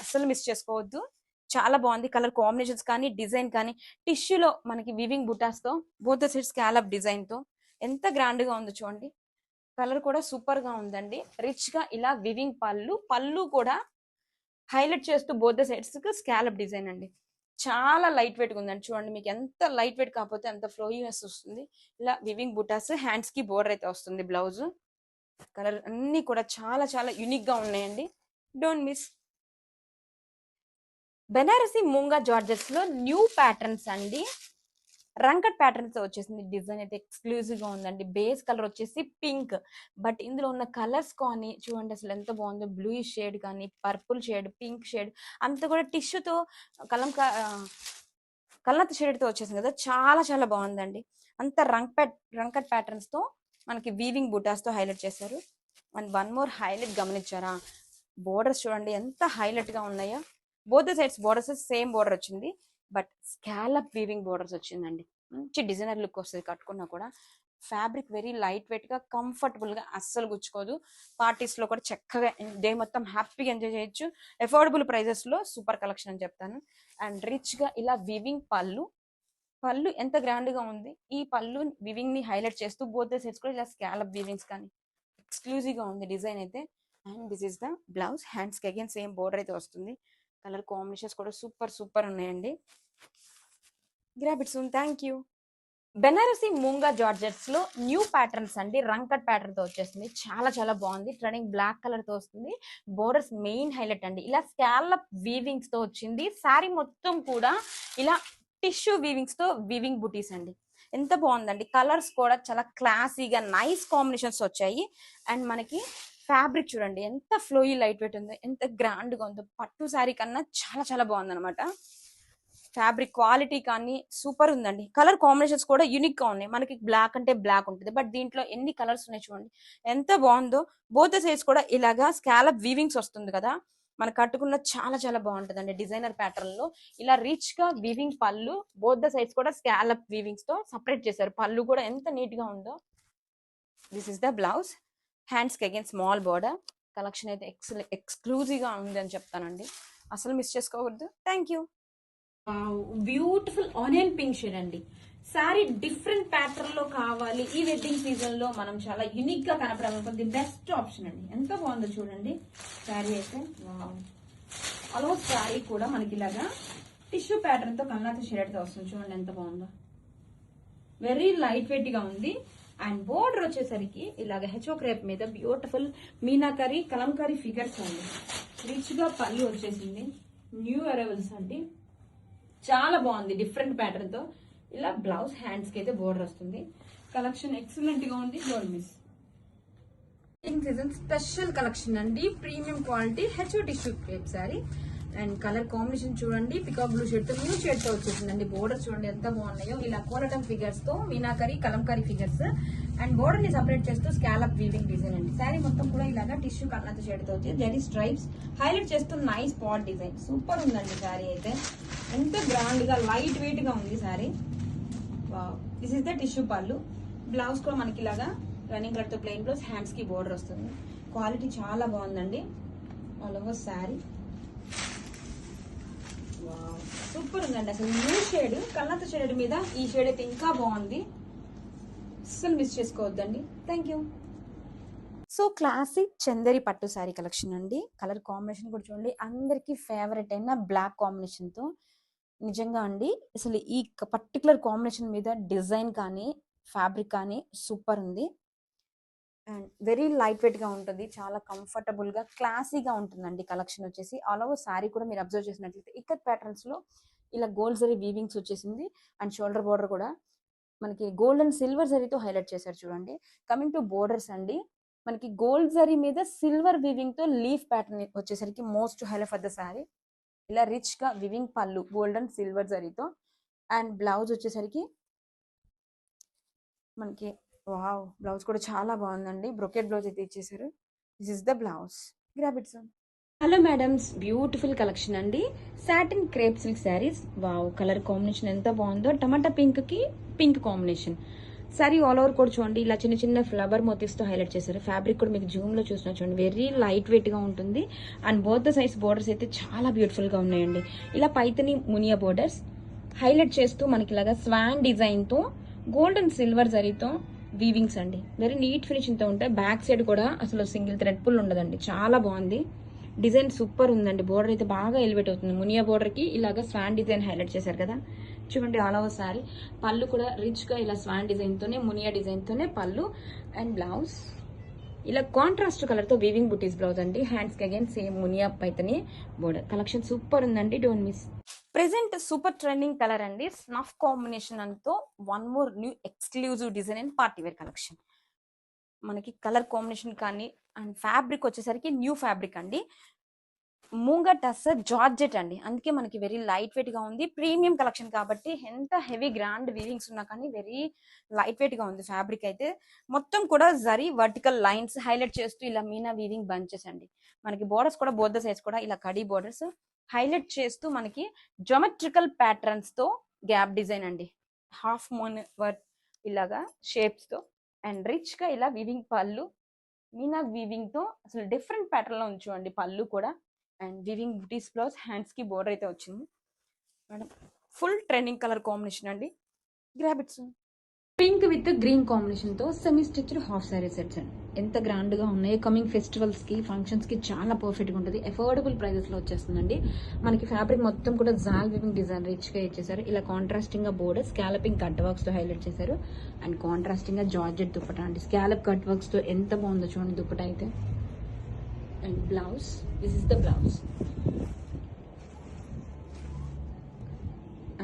అస్సలు మిస్ చేసుకోవద్దు. చాలా బాగుంది. కలర్ కాంబినేషన్స్ కానీ, డిజైన్ కానీ, టిష్యూలో మనకి వీవింగ్ బుటాస్ తో, బోత్ సైడ్ స్కాలప్ డిజైన్ తో ఎంత గ్రాండ్ గా ఉందో చూడండి. కలర్ కూడా సూపర్ గా ఉందండి. రిచ్ గా ఇలా వివింగ్ పళ్ళు, పళ్ళు కూడా హైలైట్ చేస్తూ బోత్ సైడ్స్ స్కాలప్ డిజైన్ అండి. చాలా లైట్ వెయిట్ గా ఉందండి. చూడండి మీకు ఎంత లైట్ వెయిట్ కాకపోతే అంత ఫ్లోయింగ్ వస్తుంది. ఇలా వివింగ్ బుటాస్, హ్యాండ్స్ కి బోర్డర్ అయితే వస్తుంది. బ్లౌజ్ కలర్ అన్ని కూడా చాలా చాలా యూనిక్ గా ఉన్నాయండి. Don't miss. Banarasi moonga georgettes లో న్యూ ప్యాటర్న్స్ అండి, రంకట్ ప్యాటర్న్స్ తో వచ్చేసింది. డిజైన్ అయితే ఎక్స్క్లూజివ్ గా ఉందండి. బేస్ కలర్ వచ్చేసి పింక్, బట్ ఇందులో ఉన్న కలర్స్ కానీ చూడండి అసలు ఎంత బాగుందో. బ్లూ షేడ్ కానీ, పర్పుల్ షేడ్, పింక్ షేడ్, అంతా కూడా టిష్యూతో కలం కలనత షేడ్ తో వచ్చేసింది కదా, చాలా చాలా బాగుందండి. అంత రంకట్ ప్యాటర్న్స్ తో మనకి వీవింగ్ బుటాస్ తో హైలైట్ చేశారు. అండ్ వన్ మోర్ హైలైట్ గమనించారా, బోర్డర్స్ చూడండి ఎంత హైలైట్ గా ఉన్నాయో. Both sides borders same border వచ్చింది, బట్ స్కాలప్ వీవింగ్ బోర్డర్స్ వచ్చిందండి. మంచి డిజైనర్ లుక్ వస్తుంది కట్టుకున్నా కూడా. ఫ్యాబ్రిక్ వెరీ లైట్ వెయిట్ గా కంఫర్టబుల్ గా అస్సలు గుచ్చుకోదు. పార్టీస్ లో కూడా చక్కగా డే మొత్తం హ్యాపీగా ఎంజాయ్ చేయొచ్చు. అఫోర్డబుల్ ప్రైజెస్ లో సూపర్ కలెక్షన్ అని చెప్తాను. అండ్ రిచ్ గా ఇలా వివింగ్ పళ్ళు, పళ్ళు ఎంత గ్రాండ్ గా ఉంది. ఈ పళ్ళు వివింగ్ ని హైలైట్ చేస్తూ బోత్ ద సెట్స్ కూడా ఇలా స్కాలప్ వివింగ్స్ కానీ ఎక్స్క్లూజివ్ గా ఉంది డిజైన్ అయితే. And this is the blouse. Hands కి అగైన్ సేమ్ బోర్డర్ అయితే వస్తుంది. కలర్ కాంబినేషన్స్ కూడా సూపర్ సూపర్ ఉన్నాయండి. Grab it soon. Thank you. Banarasi moonga georgettes లో న్యూ ప్యాటర్న్స్ అండి. రంగ్ కట్ ప్యాటర్న్ తో వచ్చేస్తుంది. చాలా చాలా బాగుంది. ట్రెండింగ్ బ్లాక్ కలర్ తో వస్తుంది. బోర్డర్స్ మెయిన్ హైలైట్ అండి. ఇలా స్కాలప్ వీవింగ్స్ తో వచ్చింది. శారీ మొత్తం కూడా ఇలా టిష్యూ వీవింగ్స్ తో వీవింగ్ బుటీస్ అండి. ఎంత బాగుందండి. కలర్స్ కూడా చాలా క్లాసీగా నైస్ కాంబినేషన్స్ వచ్చాయి. అండ్ మనకి ఫ్యాబ్రిక్ చూడండి ఎంత ఫ్లోయీ లైట్ వెయిట్ ఉందో, ఎంత గ్రాండ్ గా ఉందో. పట్టు శారీ కన్నా చాలా చాలా బాగుంది అనమాట. ఫ్యాబ్రిక్ క్వాలిటీ కానీ సూపర్ ఉందండి. కలర్ కాంబినేషన్స్ కూడా యూనిక్ గా ఉన్నాయి. మనకి బ్లాక్ అంటే బ్లాక్ ఉంటుంది, బట్ దీంట్లో ఎన్ని కలర్స్ ఉన్నాయి చూడండి ఎంత బాగుందో. బోత్ సైడ్స్ కూడా ఇలాగా స్కాలప్ వీవింగ్స్ వస్తుంది కదా, మన కట్టుకున్న చాలా చాలా బాగుంటుందండి. డిజైనర్ ప్యాటర్న్ లో ఇలా రిచ్ గా వీవింగ్ పళ్ళు, బోత్ ద సైడ్స్ కూడా స్కాలప్ వీవింగ్స్ తో సపరేట్ చేశారు. పళ్ళు కూడా ఎంత నీట్ గా ఉందో. This is the blouse. Hands కి అగైన్ స్మాల్ బోర్డర్. కలెక్షన్ అయితే ఎక్స్క్లూజివ్ గా ఉంది అని చెప్తానండి. అసలు మిస్ చేసుకోవద్దు. Thank you. Beautiful onion pink shade అండి. సారీ డిఫరెంట్ ప్యాటర్న్ లో కావాలి ఈ వెడ్డింగ్ సీజన్ లో, మనం చాలా యూనిక్ గా కనపడాలనుకుంది బెస్ట్ ఆప్షన్ అండి. ఎంత బాగుందో చూడండి శారీ అయితే. అలో శారీ కూడా మనకి ఇలాగా టిష్యూ ప్యాటర్న్ తో కన్నాత షేడ్ తో వస్తుంది. చూడండి ఎంత బాగుందో. వెరీ లైట్ వెయిట్ గా ఉంది. అండ్ బోర్డర్ వచ్చేసరికి ఇలాగ హెచ్ఓ క్రేప్ మీద బ్యూటిఫుల్ మీనాకరీ కలంకారీ ఫిగర్స్ అండి. రిచ్ గా పళ్ళు వచ్చేసింది. న్యూ అరైవల్స్ అండి. చాలా బాగుంది డిఫరెంట్ ప్యాటర్న్ తో. ఇలా బ్లౌజ్, హ్యాండ్స్ కి అయితే బోర్డర్ వస్తుంది. కలెక్షన్ ఎక్సలెంట్ గా ఉంది. Don't miss. Season special collection అండి. ప్రీమియం క్వాలిటీ హెచ్ఓ tissue crepe sari. And colour combination చూడండి పికాక్ బ్లూ షేడ్ తో న్యూ షేడ్ తో వచ్చేసిందండి. బోర్డర్ చూడండి ఎంత బాగున్నాయో. ఇలా కోలటం ఫిగర్స్ తో meenakari Kalamkari figures and border ని సపరేట్ చేస్తూ స్కాలప్ వీవింగ్ డిజైన్ అండి. శారీ మొత్తం కూడా ఇలాగా టిష్యూ కన్నాత షేడ్ తో వచ్చి జరీ స్ట్రైప్స్ హైలైట్ చేస్తూ నైస్ స్పాట్ డిజైన్. సూపర్ ఉందండి శారీ అయితే. ఎంత గ్రాండ్ గా లైట్ వెయిట్ గా ఉంది sari. This is the tissue పళ్ళు. బ్లౌజ్ కూడా మనకి ఇలాగా రన్నింగ్ కలర్ తో ప్లెయిన్ బ్లౌజ్, హ్యాండ్స్ కి బోర్డర్ వస్తుంది. క్వాలిటీ చాలా బాగుందండి. ఆల్ ఓవర్ శారీ సూపర్ ఉందండి. అసలు న్యూ షేడ్ కన్నాత షేడ్ మీద ఈ షేడ్ అయితే ఇంకా బాగుంది. అస్సలు మిస్ చేసుకోవద్దండి. Thank you. So classic Chanderi పట్టు శారీ కలెక్షన్ అండి. కలర్ కాంబినేషన్ కూడా చూడండి అందరికి ఫేవరెట్ అయిన బ్లాక్ కాంబినేషన్ తో. నిజంగా అండి అసలు ఈ పర్టికులర్ కాంబినేషన్ మీద డిజైన్ కానీ ఫ్యాబ్రిక్ కానీ సూపర్ ఉంది. అండ్ వెరీ లైట్ వెయిట్ గా ఉంటుంది. చాలా కంఫర్టబుల్ గా క్లాసీగా ఉంటుందండి. కలెక్షన్ వచ్చేసి ఆల్ ఓవర్ శారీ కూడా మీరు అబ్జర్వ్ చేసినట్లయితే ఇక్కత్ ప్యాటర్న్స్ లో ఇలా గోల్డ్ జరీ వీవింగ్స్ వచ్చేసింది. అండ్ షోల్డర్ బోర్డర్ కూడా మనకి గోల్డ్ అండ్ సిల్వర్ జరీతో హైలైట్ చేశారు చూడండి. కమింగ్ టు బోర్డర్స్ అండి, మనకి గోల్డ్ జరీ మీద సిల్వర్ వీవింగ్ తో లీఫ్ ప్యాటర్న్ వచ్చేసరికి most highlight for the sari. ఇలా రిచ్ గా వివింగ్ పళ్ళు గోల్డ్ అండ్ సిల్వర్ జరీతో. అండ్ బ్లౌజ్ వచ్చేసరికి మనకి వావ్, బ్లౌజ్ కూడా చాలా బాగుందండి. బ్రొకెట్ బ్లౌజ్ అయితే ఇచ్చేసారు. This is the blouse. Grab it soon. Hello madams, beautiful collection అండి. Satin crepe silk saris. Wow, colour combination ఎంత బాగుందో. టమాటా పింక్ కి pink combination. Sari all over కూడా చూడండి ఇలా చిన్న చిన్న ఫ్లవర్ మోటివ్స్ తో హైలైట్ చేశారు. ఫ్యాబ్రిక్ కూడా మీకు జూమ్ లో చూసినా చూడండి వెరీ లైట్ వెయిట్ గా ఉంటుంది. And both the size borders అయితే చాలా బ్యూటిఫుల్ గా ఉన్నాయండి. ఇలా పైతని మునియా బోర్డర్స్ హైలైట్ చేస్తూ మనకి ఇలాగా స్వాన్ డిజైన్ తో గోల్డ్ అండ్ సిల్వర్ జరీతో వీవింగ్స్ అండి. వెరీ నీట్ ఫినిషింగ్ తో ఉంటాయి. బ్యాక్ సైడ్ కూడా అసలు సింగిల్ థ్రెడ్ పుల్ ఉండదండి. చాలా బాగుంది. డిజైన్ సూపర్ ఉందండి. బోర్డర్ అయితే బాగా ఎలివేట్ అవుతుంది. మునియా బోర్డర్ కి ఇలాగా స్వాన్ డిజైన్ హైలైట్ చేశారు కదా చూడండి ఆల్ ఓవర్ సారీ. పళ్ళు కూడా రిచ్ గా ఇలా స్వాన్ డిజైన్ తోనే మునియా డిజైన్ తోనే పళ్ళు. అండ్ బ్లౌజ్ ఇలా కాంట్రాస్ట్ కలర్ తో వీవింగ్ బుటీస్ బ్లౌజ్ అండి. హ్యాండ్స్ కి again same Muniya Paithani border. Collection super ఉందండి. Don't miss. Present super trending colour అండి. స్నఫ్ కాంబినేషన్ అంతా one more new exclusive design and party wear collection. మనకి కలర్ కాంబినేషన్ కానీ and fabric వచ్చేసరికి new fabric అండి. Moonga tussar georgette అండి. అందుకే మనకి వెరీ లైట్ వెయిట్ గా ఉంది. ప్రీమియం కలెక్షన్ కాబట్టి ఎంత హెవీ గ్రాండ్ వీవింగ్స్ ఉన్నా కానీ వెరీ లైట్ వెయిట్ గా ఉంది. ఫ్యాబ్రిక్ అయితే మొత్తం కూడా జరీ వర్టికల్ లైన్స్ హైలైట్ చేస్తూ ఇలా మీనా వీవింగ్ బంచెస్ అండి. మనకి బోర్డర్స్ కూడా బోత్ ద సైడ్స్ కూడా ఇలా కడీ బోర్డర్స్ హైలైట్ చేస్తూ మనకి జోమెట్రికల్ ప్యాటర్న్స్ తో గ్యాప్ డిజైన్ అండి. హాఫ్ మూన్ వర్క్ ఇలాగా షేప్స్తో అండ్ రిచ్గా ఇలా వివింగ్ పళ్ళు, మీనా వీవింగ్తో అసలు డిఫరెంట్ ప్యాటర్న్లో ఉంచుకోండి పళ్ళు కూడా. అండ్ వివింగ్ బుటీస్ బ్లౌజ్, హ్యాండ్స్కి బోర్డర్ అయితే వచ్చింది madam. Full trending colour combination అండి. Grab it soon. Pink with green కాంబినేషన్తో semi stitched half sari sets అండి. ఎంత గ్రాండ్గా ఉన్నాయో. కమింగ్ ఫెస్టివల్స్కి, ఫంక్షన్స్కి చాలా పర్ఫెక్ట్గా ఉంటుంది. అఫోర్డబుల్ ప్రైజెస్లో వచ్చేస్తుందండి. మనకి ఫ్యాబ్రిక్ మొత్తం కూడా జాల్ వివింగ్ డిజైన్ రిచ్గా ఇచ్చేసారు. ఇలా కాంట్రాస్టింగ్గా బోర్డర్, స్కాలపింగ్ కట్ వర్క్స్తో హైలైట్ చేశారు. అండ్ కాంట్రాస్టింగ్గా జార్జెట్ దుప్పటా అండి. స్కాలప్ కట్ వర్క్స్తో ఎంత బాగుందో చూడండి దుప్పటా అయితే. And blouse, this is the blouse.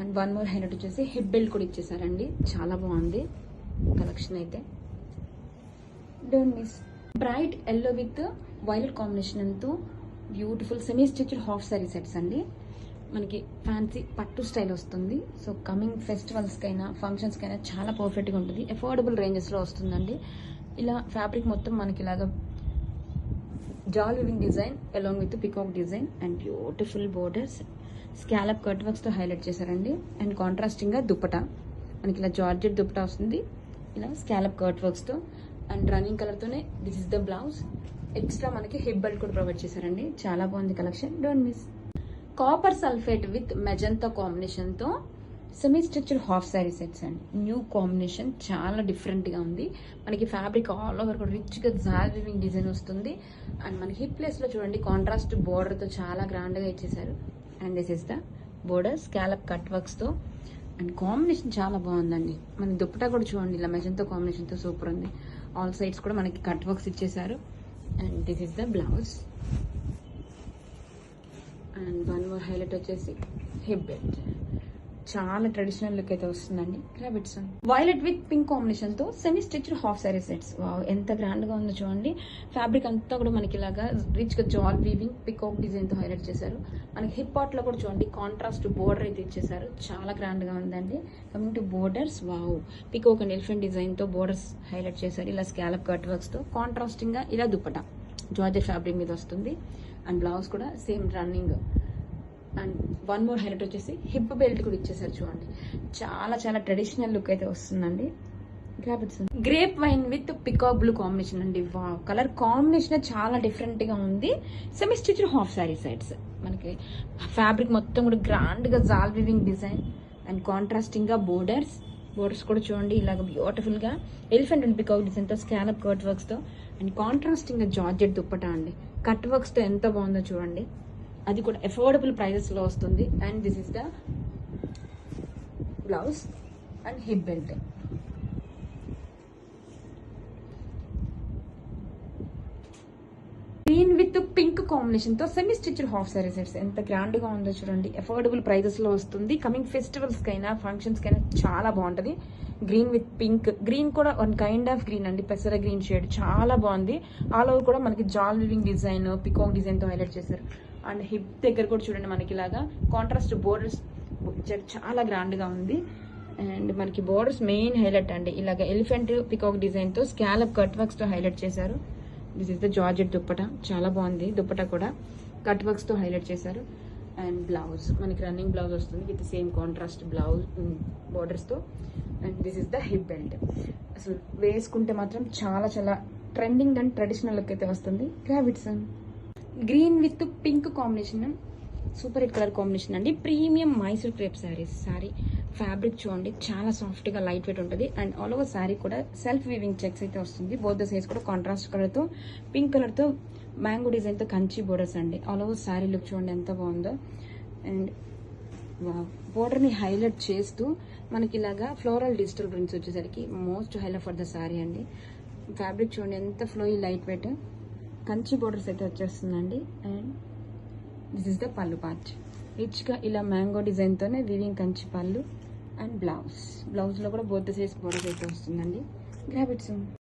And one more highlight వచ్చేసి హిప్ బెల్ట్ కూడా ఇచ్చేసారండి. చాలా బాగుంది కలెక్షన్ అయితే. Don't miss. Bright yellow with violet కాంబినేషన్తో beautiful semi stitched half sari sets అండి. మనకి ఫ్యాన్సీ పట్టు స్టైల్ వస్తుంది. సో కమింగ్ ఫెస్టివల్స్కైనా, ఫంక్షన్స్కైనా చాలా పర్ఫెక్ట్గా ఉంటుంది. అఫోర్డబుల్ రేంజెస్లో వస్తుందండి. ఇలా ఫ్యాబ్రిక్ మొత్తం మనకి ఇలాగా jaal weaving design along with peacock design and beautiful borders, scallop cut వర్క్స్తో హైలైట్ చేశారండి. అండ్ కాంట్రాస్టింగ్గా దుప్పటా మనకి ఇలా జార్జెట్ దుప్పటా వస్తుంది, ఇలా స్కాలప్ కట్ వర్క్స్తో. అండ్ రన్నింగ్ కలర్తోనే this is the blouse. Extra మనకి హిప్ బెల్ట్ కూడా ప్రొవైడ్ చేశారండి. చాలా బాగుంది collection. Don't miss. Copper sulphate with magenta కాంబినేషన్తో semi stitched half sari sets అండి. న్యూ కాంబినేషన్, చాలా డిఫరెంట్గా ఉంది. మనకి ఫ్యాబ్రిక్ ఆల్ ఓవర్ కూడా రిచ్గా జాల్ వివింగ్ డిజైన్ వస్తుంది. అండ్ మనకి హిప్ ప్లేస్లో చూడండి కాంట్రాస్ట్ బోర్డర్తో చాలా గ్రాండ్గా ఇచ్చేసారు. And this is the border, scallop cut వర్క్స్తో. అండ్ కాంబినేషన్ చాలా బాగుందండి. మనకి దుప్పటా కూడా చూడండి ఇలా మెజంతా కాంబినేషన్తో సూపర్ ఉంది. ఆల్ సైడ్స్ కూడా మనకి కట్ వర్క్స్ ఇచ్చేసారు. And this is the blouse. And one more highlight వచ్చేసి హిప్ బెల్ట్. చాలా ట్రెడిషనల్ లుక్ అయితే వస్తుందండి. గ్రాబిట్స్ వైలెట్ విత్ పింక్ కాంబినేషన్ తో semi stitched half sari sets. ఎంత గ్రాండ్ గా ఉందో చూడండి. ఫ్యాబ్రిక్ అంతా కూడా మనకి ఇలాగా రిచ్ గా జాల్ వీవింగ్ పికాక్ డిజైన్ తో హైలైట్ చేశారు. మనకి హిప్ పార్ట్ లో కూడా చూడండి కాంట్రాస్ట్ బోర్డర్ అయితే ఇచ్చేసారు. చాలా గ్రాండ్ గా ఉందండి. Coming to borders, wow, peacock and elephant design తో బోర్డర్స్ హైలైట్ చేశారు. ఇలా స్కాలప్ కట్ వర్క్స్ తో కాంట్రాస్టింగ్ గా ఇలా దుప్పటా జార్జెట్ ఫ్యాబ్రిక్ మీద వస్తుంది. అండ్ బ్లౌజ్ కూడా same running. And one more highlight వచ్చేసి హిప్ బెల్ట్ కూడా ఇచ్చేసారు చూడండి. చాలా చాలా ట్రెడిషనల్ లుక్ అయితే వస్తుందండి. Grape wine with peacock blue combination అండి. వావ్, కలర్ కాంబినేషన్ చాలా డిఫరెంట్ గా ఉంది. Semi stitched half sari sets. మనకి ఫ్యాబ్రిక్ మొత్తం కూడా గ్రాండ్ గా జాల్ వివింగ్ డిజైన్ అండ్ కాంట్రాస్టింగ్ గా బోర్డర్స్ కూడా చూడండి ఇలాగ బ్యూటిఫుల్ గా ఎలిఫెంట్ అండ్ పికాక్ డిజైన్ తో స్కాలప్ కట్ వర్క్స్ తో అండ్ కాంట్రాస్టింగ్ గా జార్జెట్ దుప్పటా అండి. కట్ వర్క్స్ తో ఎంత బాగుందో చూడండి. అది కూడా అఫోర్డబుల్ ప్రైజెస్ లో వస్తుంది. And this is the blouse and hip belt. Green with pink combination తో semi stitched half sari sets. ఎంత గ్రాండ్ గా ఉందో చూడండి. అఫోర్డబుల్ ప్రైజెస్ లో వస్తుంది. కమింగ్ ఫెస్టివల్స్ కైనా, ఫంక్షన్స్ కైనా చాలా బాగుంటది. Green with pink. గ్రీన్ కూడా వన్ కైండ్ ఆఫ్ గ్రీన్ అండి, పెసర గ్రీన్ షేడ్. చాలా బాగుంది. ఆల్ ఓవర్ కూడా మనకి జాల్ వివింగ్ డిజైన్, పికాక్ డిజైన్ తో హైలైట్ చేశారు. అండ్ హిప్ దగ్గర కూడా చూడండి మనకి ఇలాగా కాంట్రాస్ట్ బోర్డర్స్ చాలా గ్రాండ్ గా ఉంది. అండ్ మనకి బోర్డర్స్ మెయిన్ హైలైట్ అండి. ఇలాగ ఎలిఫెంట్ పికాక్ డిజైన్ తో స్కాలప్ కట్ వర్క్స్ తో హైలైట్ చేశారు. This is the georgette dupatta. చాలా బాగుంది. దుప్పటా కూడా కట్ వర్క్స్ తో హైలైట్ చేశారు. అండ్ బ్లౌజ్ మనకి రన్నింగ్ బ్లౌజ్ వస్తుంది with same contrast blouse borders తో. And this is the hip belt. అసలు వేసుకుంటే మాత్రం చాలా చాలా ట్రెండింగ్ అండ్ ట్రెడిషనల్ లుక్ అయితే వస్తుంది. Grab it green with pink combination, super hit colour combination అండి. Premium Mysore crepe saris. Sari fabric చూడండి చాలా సాఫ్ట్ గా లైట్ వెయిట్ ఉంటుంది. అండ్ ఆల్ ఓవర్ శారీ కూడా సెల్ఫ్ వీవింగ్ చెక్స్ అయితే వస్తుంది. బోత్ ద సైజ్ కూడా కాంట్రాస్ట్ కలర్ తో పింక్ కలర్ తో మ్యాంగో డిజైన్ తో కంచి బోర్డర్స్ అండి. ఆల్ ఓవర్ శారీ లుక్ చూడండి ఎంత బాగుందో. అండ్ బోర్డర్ ని హైలైట్ చేస్తూ మనకి ఇలాగా ఫ్లోరల్ డిజిటల్ ప్రింట్స్ వచ్చేసరికి most highlight for the sari అండి. ఫ్యాబ్రిక్ చూడండి ఎంత ఫ్లోయి లైట్ వెయిట్. కంచి బోర్డర్స్ అయితే వచ్చేస్తుందండి. అండ్ దిస్ ఇస్ ద పళ్ళు పార్ట్. రిచ్ గా ఇలా మ్యాంగో డిజైన్ తోనే weaving Kanchi pallu. And blouse లో కూడా బోత్ సైజ్ బోర్డర్స్ అయితే వస్తుందండి. Grab it soon.